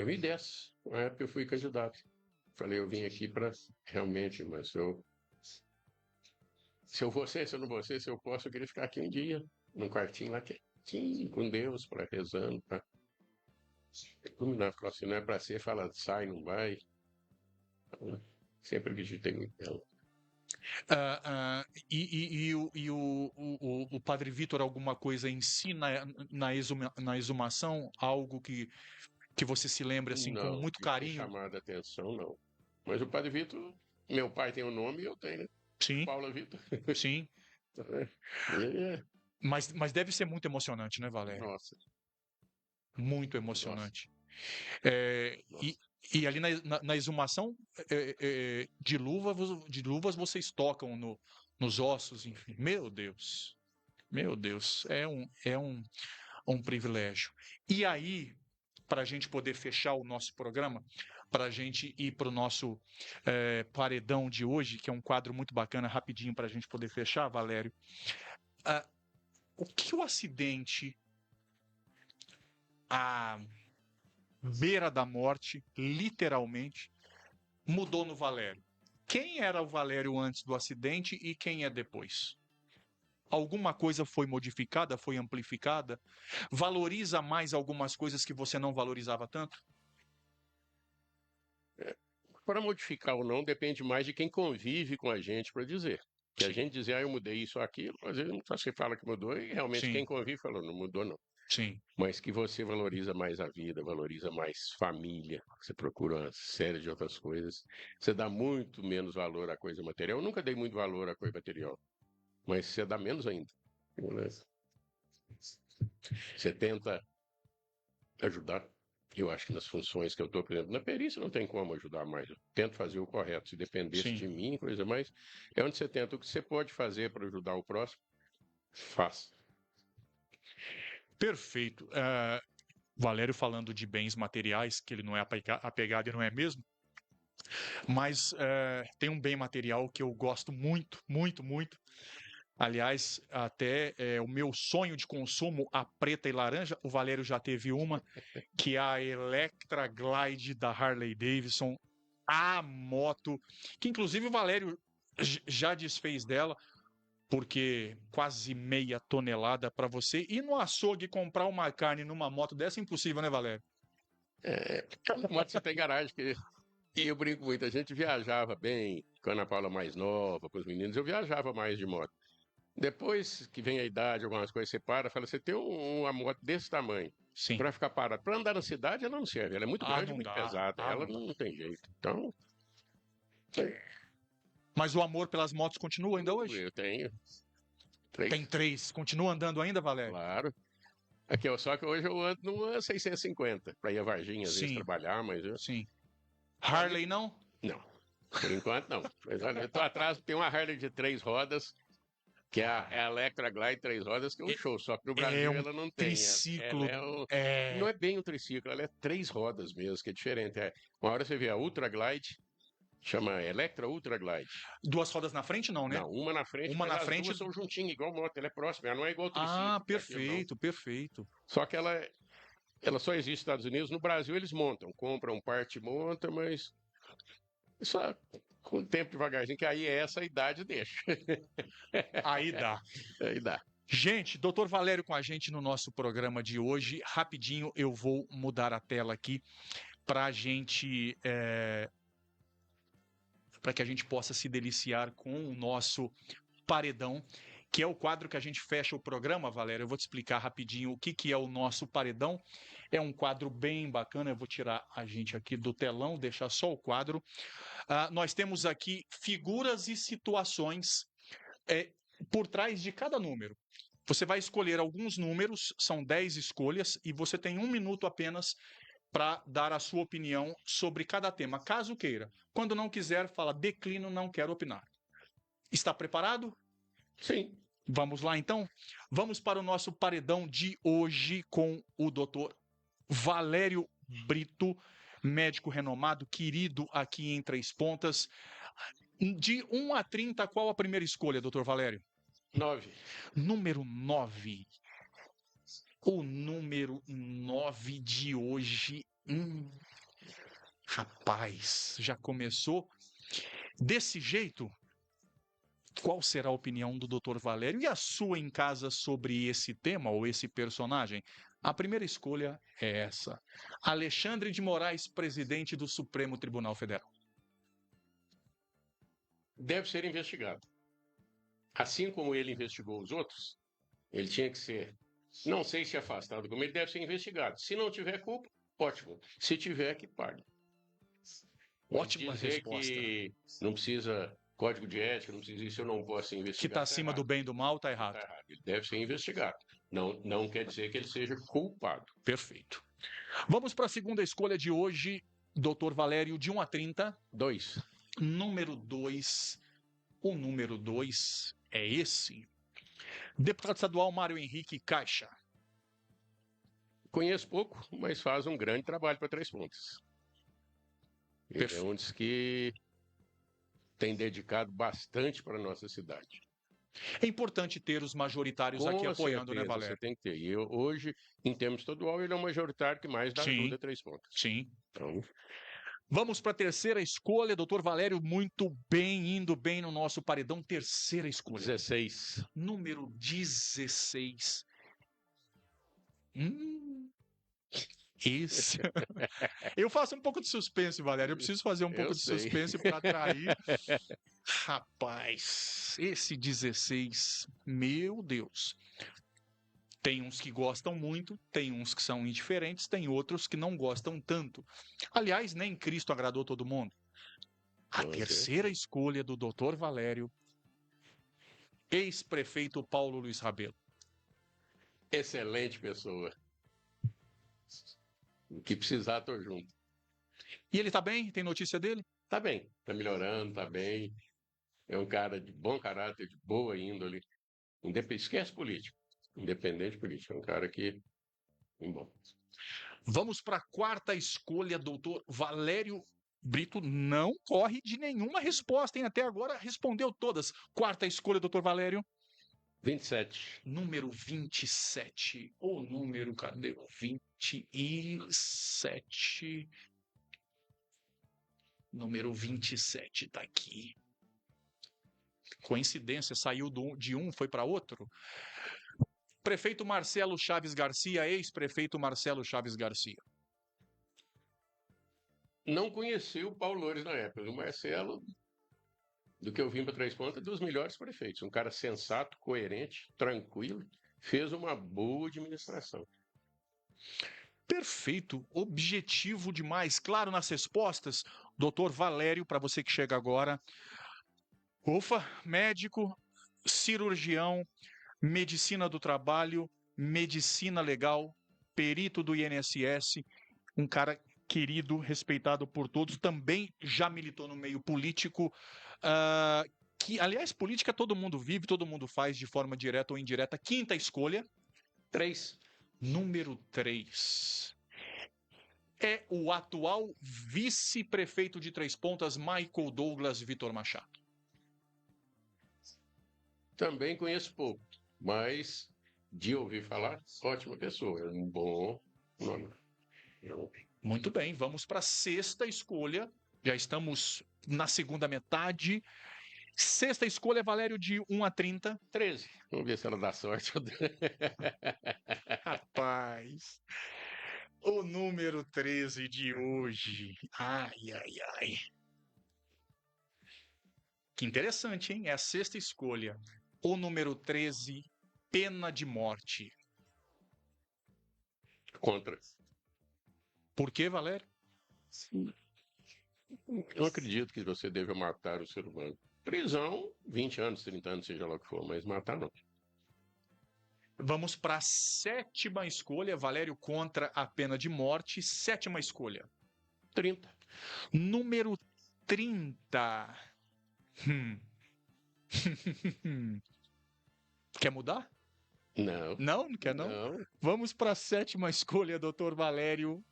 B: 2010, na época eu fui candidato. Falei, eu vim aqui para realmente, mas se eu vou ser, se eu não vou ser, se eu posso, eu queria ficar aqui um dia, num quartinho lá quietinho, com Deus, para rezando, para iluminar. Falou assim, não é para ser, fala, sai, não vai. Sempre acreditei muito nela.
A: O Padre Vitor, alguma coisa em si na exumação? Algo que você se lembre assim com
B: Não,
A: muito
B: que tem
A: carinho?
B: chamado a atenção, não. Mas o Padre Vitor, meu pai tem o nome e eu tenho, né?
A: Sim,
B: Paula Vitor.
A: sim.
B: Ele é,
A: Mas deve ser muito emocionante, né, Valério?
B: nossa,
A: Muito
B: nossa,
A: emocionante. É,
B: nossa.
A: e ali na exumação de luvas vocês tocam nos ossos, enfim. Meu Deus, um privilégio. E aí, para a gente poder fechar o nosso programa, para a gente ir para o nosso paredão de hoje, que é um quadro muito bacana, rapidinho para a gente poder fechar, Valério. O que o acidente, à beira da morte, literalmente, mudou no Valério? Quem era o Valério antes do acidente e quem é depois? Alguma coisa foi modificada, foi amplificada? Valoriza mais algumas coisas que você não valorizava tanto?
B: Para modificar ou não, depende mais de quem convive com a gente para dizer. Que a
A: Sim,
B: gente dizer, eu mudei isso ou aquilo, às vezes você fala que mudou e realmente
A: sim,
B: quem convive falou, não mudou não.
A: sim.
B: Mas que você valoriza mais a vida, valoriza mais família, você procura uma série de outras coisas. Você dá muito menos valor à coisa material. Eu nunca dei muito valor à coisa material, mas você dá menos ainda. Você tenta ajudar. Eu acho que nas funções que eu estou, por exemplo, na perícia não tem como ajudar mais. Eu tento fazer o correto. Se dependesse
A: Sim.
B: de mim, coisa, mas é onde você tenta. O que você pode fazer para ajudar o próximo, faça.
A: Perfeito. Valério falando de bens materiais, que ele não é apegado e não é mesmo, mas tem um bem material que eu gosto muito, muito, muito. Aliás, até o meu sonho de consumo, a preta e laranja, o Valério já teve uma, que é a Electra Glide da Harley Davidson, a moto, que inclusive o Valério já desfez dela, porque quase meia tonelada para você. E no açougue comprar uma carne numa moto dessa é impossível, né, Valério?
B: Cada moto você tem garagem. E eu brinco muito. A gente viajava bem, com a Ana Paula mais nova, com os meninos, eu viajava mais de moto. Depois que vem a idade, algumas coisas você para, fala, você tem uma moto desse tamanho.
A: Sim.
B: Para ficar parado. Para andar na cidade, ela não serve. Ela é muito grande e
A: Não
B: muito
A: dá.
B: pesada. Ela
A: Não dá.
B: não tem jeito. Então,
A: Mas o amor pelas motos continua ainda hoje?
B: eu tenho
A: Tem
B: 3,
A: 3. Continua andando ainda, Valério?
B: claro. Aqui, ó, só que hoje eu ando numa 650 para ir a Varginha, às vezes
A: Sim,
B: trabalhar, mas eu.
A: sim.
B: Pode.
A: Harley não?
B: Não, por enquanto não. Mas olha, eu tô atrás, tem uma Harley de 3 rodas, que é a Electra Glide 3 rodas, que é um
A: É,
B: show, só que no
A: é
B: Brasil
A: um
B: ela não tem. Ela
A: triciclo.
B: é não
A: É...
B: é bem um triciclo, ela é 3 rodas mesmo, que é diferente. Uma hora você vê a Ultra Glide, chama Electra Ultra Glide.
A: 2 rodas na frente, não, né?
B: Não, uma na frente,
A: Uma
B: mas
A: na
B: as
A: frente.
B: duas são juntinhas, igual moto, ela é próxima, ela não é igual
A: Ah,
B: triciclo, que é aquilo não.
A: perfeito, perfeito.
B: Só que ela só existe nos Estados Unidos, no Brasil eles montam, compram parte e monta, mas só com o tempo devagarzinho, que aí é essa a idade deixa.
A: Aí dá.
B: Aí dá.
A: Gente, doutor Valério com a gente no nosso programa de hoje. Rapidinho eu vou mudar a tela aqui para a gente. Para que a gente possa se deliciar com o nosso paredão, que é o quadro que a gente fecha o programa, Valério. Eu vou te explicar rapidinho o que é o nosso paredão. É um quadro bem bacana. Eu vou tirar a gente aqui do telão, deixar só o quadro. Nós temos aqui figuras e situações por trás de cada número. Você vai escolher alguns números, são 10 escolhas, e você tem 1 minuto apenas para dar a sua opinião sobre cada tema, caso queira. Quando não quiser, fala declino, não quero opinar. Está preparado?
B: Sim.
A: Vamos lá, então? Vamos para o nosso paredão de hoje com o doutor Valério Brito, médico renomado, querido aqui em Três Pontas. De 1 a 30, qual a primeira escolha, doutor Valério?
B: 9.
A: Número 9. O número 9 de hoje Rapaz, já começou desse jeito? Qual será a opinião do Dr. Valério e a sua em casa sobre esse tema ou esse personagem? A primeira escolha é essa: Alexandre de Moraes, presidente do Supremo Tribunal Federal.
B: Deve ser investigado. Assim como ele investigou os outros, ele tinha que ser, não sei se afastado, como ele deve ser investigado. Se não tiver culpa, ótimo. Se tiver, que pague.
A: Ótima
B: Dizer
A: resposta.
B: que não precisa código de ética, não precisa isso, eu não posso investigar.
A: Que está acima do bem e do mal, está errado.
B: Tá errado. Ele deve ser investigado. Não quer dizer que ele seja culpado.
A: Perfeito. Vamos para a segunda escolha de hoje, Dr. Valério, de 1 a 30.
B: 2.
A: Número 2. O número 2 é esse. Deputado estadual Mário Henrique Caixa.
B: Conheço pouco, mas faz um grande trabalho para Três Pontas. Ele é um dos que tem dedicado bastante para a nossa cidade.
A: É importante ter os majoritários aqui apoiando, né, Valério?
B: Você tem que ter. E hoje, em termos estadual, ele é o majoritário que mais dá ajuda a Três Pontas.
A: Sim.
B: Então,
A: vamos para a terceira escolha, doutor Valério, muito bem, indo bem no nosso paredão. Terceira escolha.
B: 16.
A: Número 16. Esse. Eu faço um pouco de suspense, Valério. Eu preciso fazer um pouco de suspense para atrair. Rapaz, esse 16, meu Deus. Tem uns que gostam muito, tem uns que são indiferentes, tem outros que não gostam tanto. Aliás, nem Cristo agradou todo mundo. A terceira escolha do Dr. Valério, ex-prefeito Paulo Luiz Rabelo.
B: Excelente pessoa. O que precisar, tô junto.
A: E ele tá bem? Tem notícia dele?
B: Tá bem, tá melhorando, tá bem. É um cara de bom caráter, de boa índole. Esquece político. Independente político. É um cara que... Bom.
A: Vamos para a quarta escolha, doutor Valério Brito. Não corre de nenhuma resposta, hein? Até agora respondeu todas. Quarta escolha, doutor Valério.
B: 27.
A: Número 27. O número, cadê? 27. Número 27 tá aqui. Coincidência, saiu de um, foi para outro. Prefeito Marcelo Chaves Garcia, ex-prefeito Marcelo Chaves Garcia.
B: Não conheci o Paulo Loures na época. O Marcelo, do que eu vim para Três Pontas, dos melhores prefeitos. Um cara sensato, coerente, tranquilo, fez uma boa administração.
A: Perfeito, objetivo demais, claro nas respostas. Doutor Valério, para você que chega agora. Ufa, médico, cirurgião, medicina do trabalho, medicina legal, perito do INSS, um cara querido, respeitado por todos, também já militou no meio político, que, aliás, política todo mundo vive, todo mundo faz de forma direta ou indireta. Quinta escolha.
B: 3.
A: Número 3. É o atual vice-prefeito de Três Pontas, Michael Douglas Vitor Machado.
B: Também conheço pouco, mas de ouvir falar, ótima pessoa, é um bom nome.
A: Muito bem, vamos para a sexta escolha. Já estamos na segunda metade. Sexta escolha, Valério, de 1 a 30.
B: 13. Vamos ver se ela dá sorte.
A: Rapaz, o número 13 de hoje. Ai, ai, ai. Que interessante, hein? É a sexta escolha. O número 13, pena de morte.
B: Contra.
A: Por que, Valério?
B: Eu acredito que você deve matar o ser humano. Prisão, 20 anos, 30 anos, seja lá o que for, mas matar não.
A: Vamos para a sétima escolha. Valério contra a pena de morte. Sétima escolha.
B: 30.
A: Número 30. Quer mudar?
B: Não.
A: Não? Não quer não?
B: Não.
A: Vamos para a sétima escolha, doutor Valério.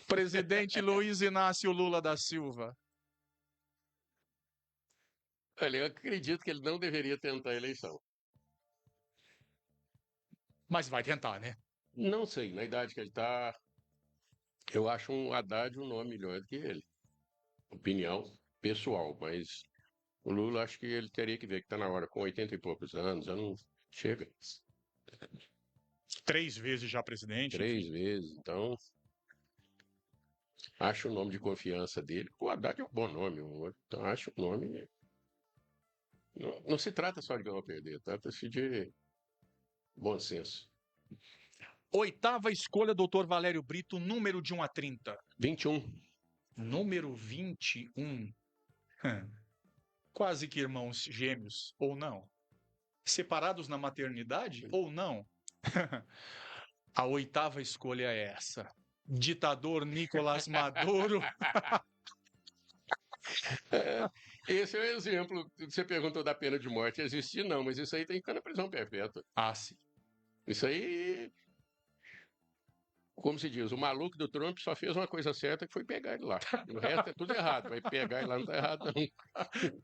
A: Presidente Luiz Inácio Lula da Silva.
B: Olha, eu acredito que ele não deveria tentar a eleição.
A: Mas vai tentar, né?
B: Não sei, na idade que ele está, Eu acho um Haddad um nome melhor do que ele. Opinião pessoal, mas o Lula acho que ele teria que ver que está na hora, com 80 e poucos anos, já não chega.
A: 3 vezes já presidente,
B: 3
A: enfim.
B: vezes, então acho o nome de confiança dele. O Haddad é um bom nome, então acho o nome. Não se trata só de ganhar ou perder, trata-se de bom senso.
A: 8ª escolha, doutor Valério Brito, número de 1 a 30.
B: 21.
A: Número 21. Quase que irmãos gêmeos, ou não? Separados na maternidade, ou não? A 8ª escolha é essa. Ditador Nicolás Maduro.
B: Esse é o exemplo. Você perguntou da pena de morte existir, não, mas isso aí tem que ficar na prisão perpétua.
A: Ah, sim.
B: Isso aí, como se diz, o maluco do Trump só fez uma coisa certa, que foi pegar ele lá. O resto é tudo errado. Vai pegar ele lá, não tá errado, não.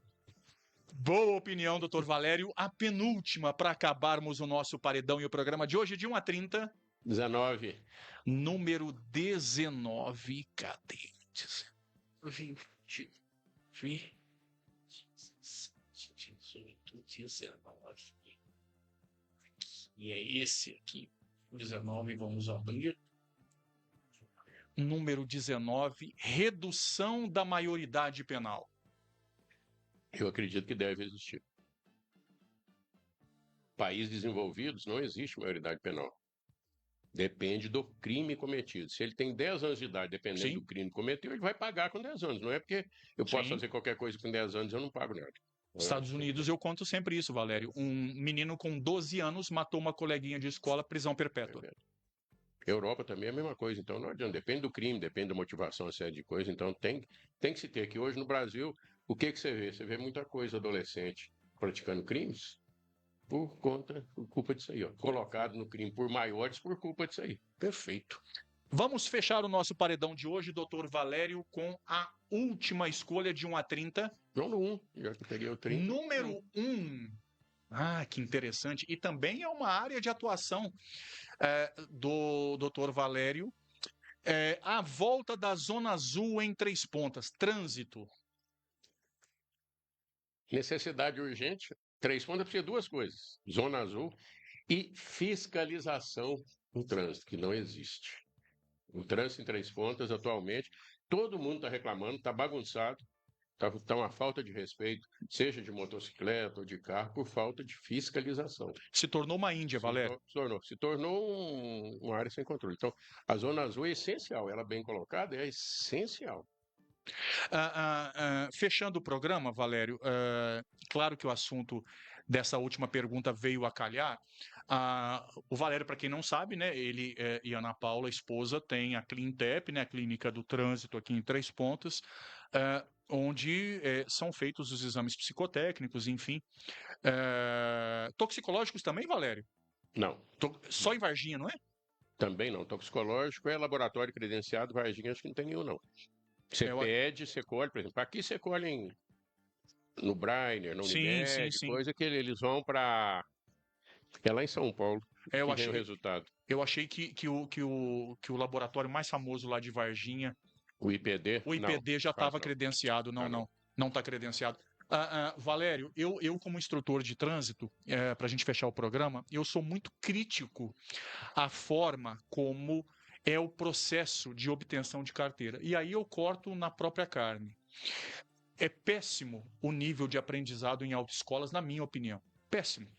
A: Boa opinião, doutor Valério. A penúltima para acabarmos o nosso paredão e o programa de hoje, de 1 a 30.
B: 19.
A: Número 19. Cadê? 20, 20, 18, 19. E é esse aqui. 19, vamos abrir. Número 19, redução da maioridade penal.
B: Eu acredito que deve existir. Países desenvolvidos não existe maioridade penal. Depende do crime cometido. Se ele tem 10 anos de idade, dependendo
A: Sim.
B: do crime cometido, ele vai pagar com 10 anos. Não é porque eu posso
A: Sim.
B: fazer qualquer coisa com 10 anos e eu não pago nada.
A: Estados Unidos, eu conto sempre isso, Valério. Um menino com 12 anos matou uma coleguinha de escola, prisão perpétua.
B: Europa também é a mesma coisa, então não adianta. Depende do crime, depende da motivação, uma série de coisas. Então tem que se ter. Que hoje no Brasil, o que você vê? Você vê muita coisa adolescente praticando crimes por culpa disso aí, ó. Colocado no crime por maiores por culpa disso aí.
A: Perfeito. Vamos fechar o nosso paredão de hoje, doutor Valério, com a última escolha de 1 a 30.
B: Não no 1, já que eu peguei o 30.
A: Número 1. Ah, que interessante. E também é uma área de atuação do doutor Valério. A volta da Zona Azul em 3 Pontas. Trânsito.
B: Necessidade urgente. 3 Pontas precisa de 2 coisas. Zona Azul e fiscalização no trânsito, que não existe. O trânsito em 3 Pontas, atualmente, todo mundo está reclamando, está bagunçado, está uma falta de respeito, seja de motocicleta ou de carro, por falta de fiscalização.
A: Se tornou uma Índia, Valério.
B: Se tornou uma área sem controle. Então, a Zona Azul é essencial, ela bem colocada é essencial.
A: Fechando o programa, Valério, claro que o assunto dessa última pergunta veio a calhar. O Valério, para quem não sabe, né, ele e a Ana Paula, a esposa, tem a Cleantep, né, a clínica do trânsito aqui em 3 Pontas, onde são feitos os exames psicotécnicos, enfim. Toxicológicos também, Valério?
B: Não.
A: Só em Varginha, não é?
B: Também não. Toxicológico é laboratório credenciado, Varginha acho que não tem nenhum, não. Você pede, você colhe, por exemplo, aqui você colhe no Brainer, no Unimed, coisa que eles vão para... É lá em São Paulo que vem o resultado.
A: Eu achei que o laboratório mais famoso lá de Varginha...
B: O IPD?
A: O IPD já estava credenciado. Não está credenciado. Valério, eu como instrutor de trânsito, para a gente fechar o programa, eu sou muito crítico à forma como é o processo de obtenção de carteira. E aí eu corto na própria carne. É péssimo o nível de aprendizado em autoescolas, na minha opinião. Péssimo.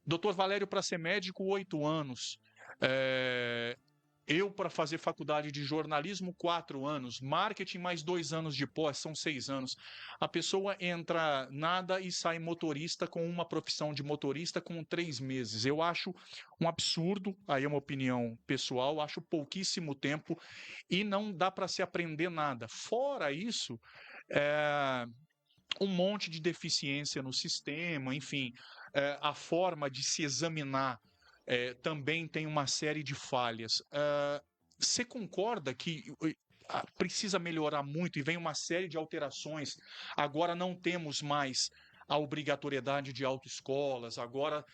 A: Doutor Valério, para ser médico, 8 anos. Eu, para fazer faculdade de jornalismo, 4 anos. Marketing, mais 2 anos de pós, são 6 anos. A pessoa entra nada e sai motorista com uma profissão de motorista com 3 meses. Eu acho um absurdo, aí é uma opinião pessoal, acho pouquíssimo tempo e não dá para se aprender nada. Fora isso, um monte de deficiência no sistema, enfim, a forma de se examinar também tem uma série de falhas. Você concorda que precisa melhorar muito e vem uma série de alterações? Agora não temos mais a obrigatoriedade de autoescolas, agora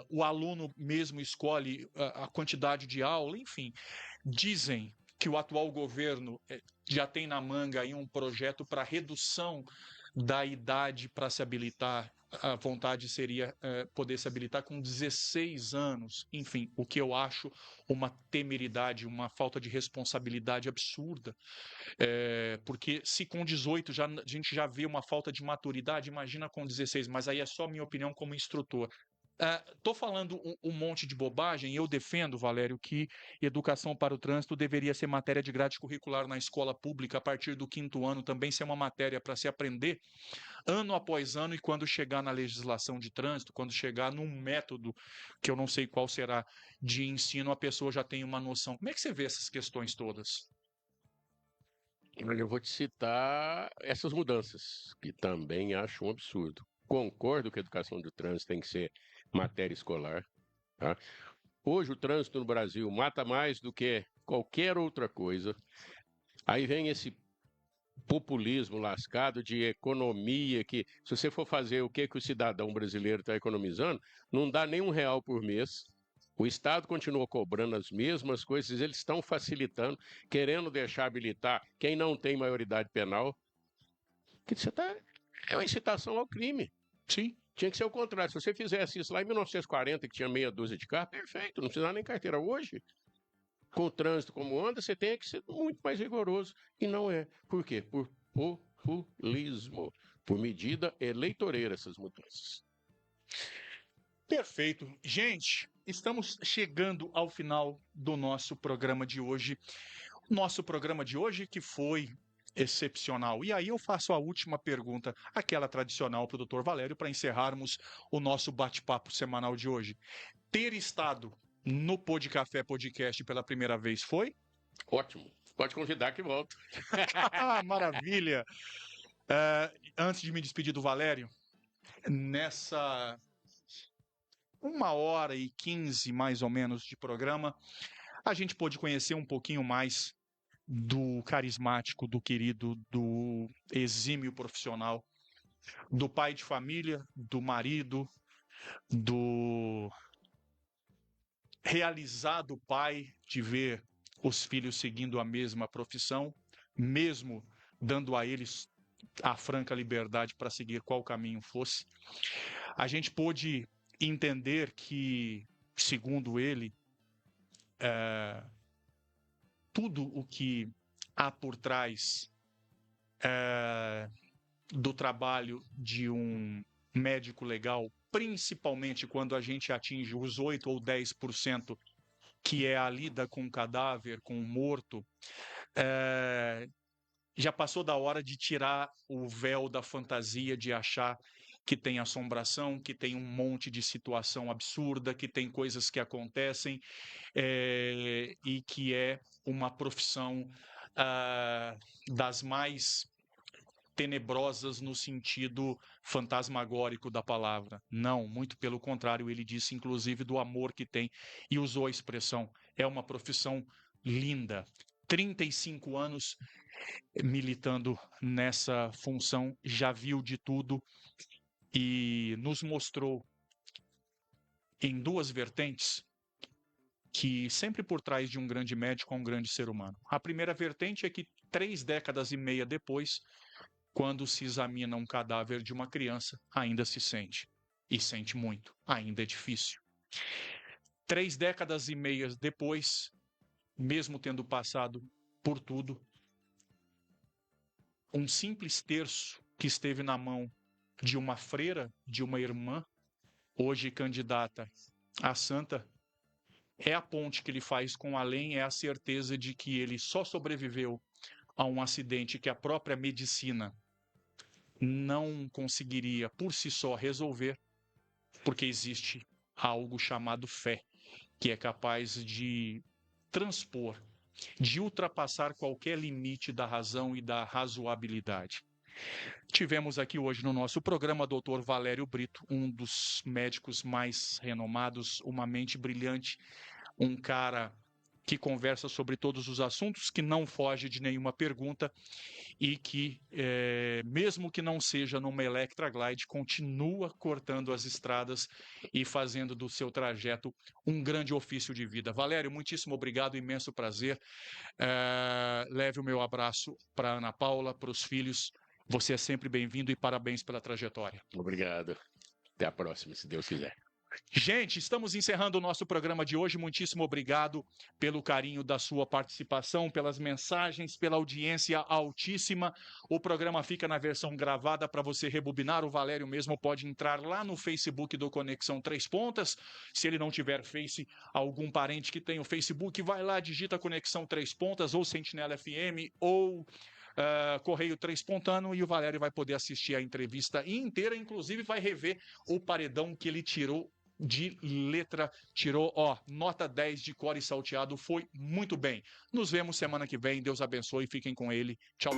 A: o aluno mesmo escolhe a quantidade de aula, enfim. Dizem que o atual governo já tem na manga aí um projeto para redução da idade para se habilitar. A vontade seria poder se habilitar com 16 anos. Enfim, o que eu acho uma temeridade, uma falta de responsabilidade absurda. Porque se com 18 a gente já vê uma falta de maturidade, imagina com 16, mas aí é só minha opinião como instrutor. Estou falando um monte de bobagem e eu defendo, Valério, que educação para o trânsito deveria ser matéria de grade curricular na escola pública a partir do 5º ano, também ser uma matéria para se aprender ano após ano, e quando chegar na legislação de trânsito, quando chegar num método que eu não sei qual será de ensino, a pessoa já tem uma noção. Como é que você vê essas questões todas?
B: Eu vou te citar essas mudanças, que também acho um absurdo. Concordo que a educação do trânsito tem que ser matéria escolar, tá? Hoje o trânsito no Brasil mata mais do que qualquer outra coisa. Aí vem esse populismo lascado de economia, que se você for fazer o que o cidadão brasileiro está economizando, não dá nem R$ 1 por mês. O Estado continua cobrando as mesmas coisas, eles estão facilitando, querendo deixar habilitar quem não tem maioridade penal. Que você é uma incitação ao crime.
A: Sim.
B: Tinha que ser o contrário. Se você fizesse isso lá em 1940, que tinha meia dúzia de carros, perfeito, não precisava nem carteira. Hoje, com o trânsito como anda, você tem que ser muito mais rigoroso. E não é. Por quê? Por populismo. Por medida eleitoreira, essas mudanças.
A: Perfeito. Gente, estamos chegando ao final do nosso programa de hoje. Nosso programa de hoje que foi excepcional. E aí eu faço a última pergunta, aquela tradicional para o Dr. Valério, para encerrarmos o nosso bate-papo semanal de hoje. Ter estado no Pô de Café Podcast pela primeira vez foi?
B: Ótimo. Pode convidar que volto.
A: Maravilha! Antes de me despedir do Valério, nessa 1h15 mais ou menos de programa, a gente pôde conhecer um pouquinho mais do carismático, do querido, do exímio profissional, do pai de família, do marido, do realizado pai de ver os filhos seguindo a mesma profissão, mesmo dando a eles a franca liberdade para seguir qual caminho fosse. A gente pôde entender que, segundo ele, tudo o que há por trás do trabalho de um médico legal, principalmente quando a gente atinge os 8 ou 10%, que é a lida com o cadáver, com o morto, já passou da hora de tirar o véu da fantasia, de achar que tem assombração, que tem um monte de situação absurda, que tem coisas que acontecem e que é uma profissão das mais tenebrosas no sentido fantasmagórico da palavra. Não, muito pelo contrário, ele disse inclusive do amor que tem e usou a expressão, é uma profissão linda. 35 anos militando nessa função, já viu de tudo e nos mostrou em duas vertentes que sempre por trás de um grande médico há um grande ser humano. A primeira vertente é que 3 décadas e meia depois, quando se examina um cadáver de uma criança, ainda se sente. E sente muito, ainda é difícil. 3 décadas e meias depois, mesmo tendo passado por tudo, um simples terço que esteve na mão de uma freira, de uma irmã, hoje candidata a santa, é a ponte que ele faz com o além, é a certeza de que ele só sobreviveu a um acidente que a própria medicina não conseguiria por si só resolver, porque existe algo chamado fé, que é capaz de transpor, de ultrapassar qualquer limite da razão e da razoabilidade. Tivemos aqui hoje no nosso programa o Dr. Valério Brito, um dos médicos mais renomados, uma mente brilhante, um cara que conversa sobre todos os assuntos, que não foge de nenhuma pergunta e que, mesmo que não seja numa Electra Glide, continua cortando as estradas e fazendo do seu trajeto um grande ofício de vida. Valério, muitíssimo obrigado, imenso prazer. Leve o meu abraço para Ana Paula, para os filhos. Você é sempre bem-vindo e parabéns pela trajetória.
B: Obrigado. Até a próxima, se Deus quiser.
A: Gente, estamos encerrando o nosso programa de hoje. Muitíssimo obrigado pelo carinho da sua participação, pelas mensagens, pela audiência altíssima. O programa fica na versão gravada para você rebobinar. O Valério mesmo pode entrar lá no Facebook do Conexão Três Pontas. Se ele não tiver Face, algum parente que tenha o Facebook, vai lá, digita Conexão Três Pontas, ou Sentinela FM, ou Correio Três Pontano, e o Valério vai poder assistir a entrevista inteira, inclusive vai rever o paredão que ele tirou de letra, tirou, nota 10 de core salteado, foi muito bem. Nos vemos semana que vem, Deus abençoe, fiquem com ele, tchau.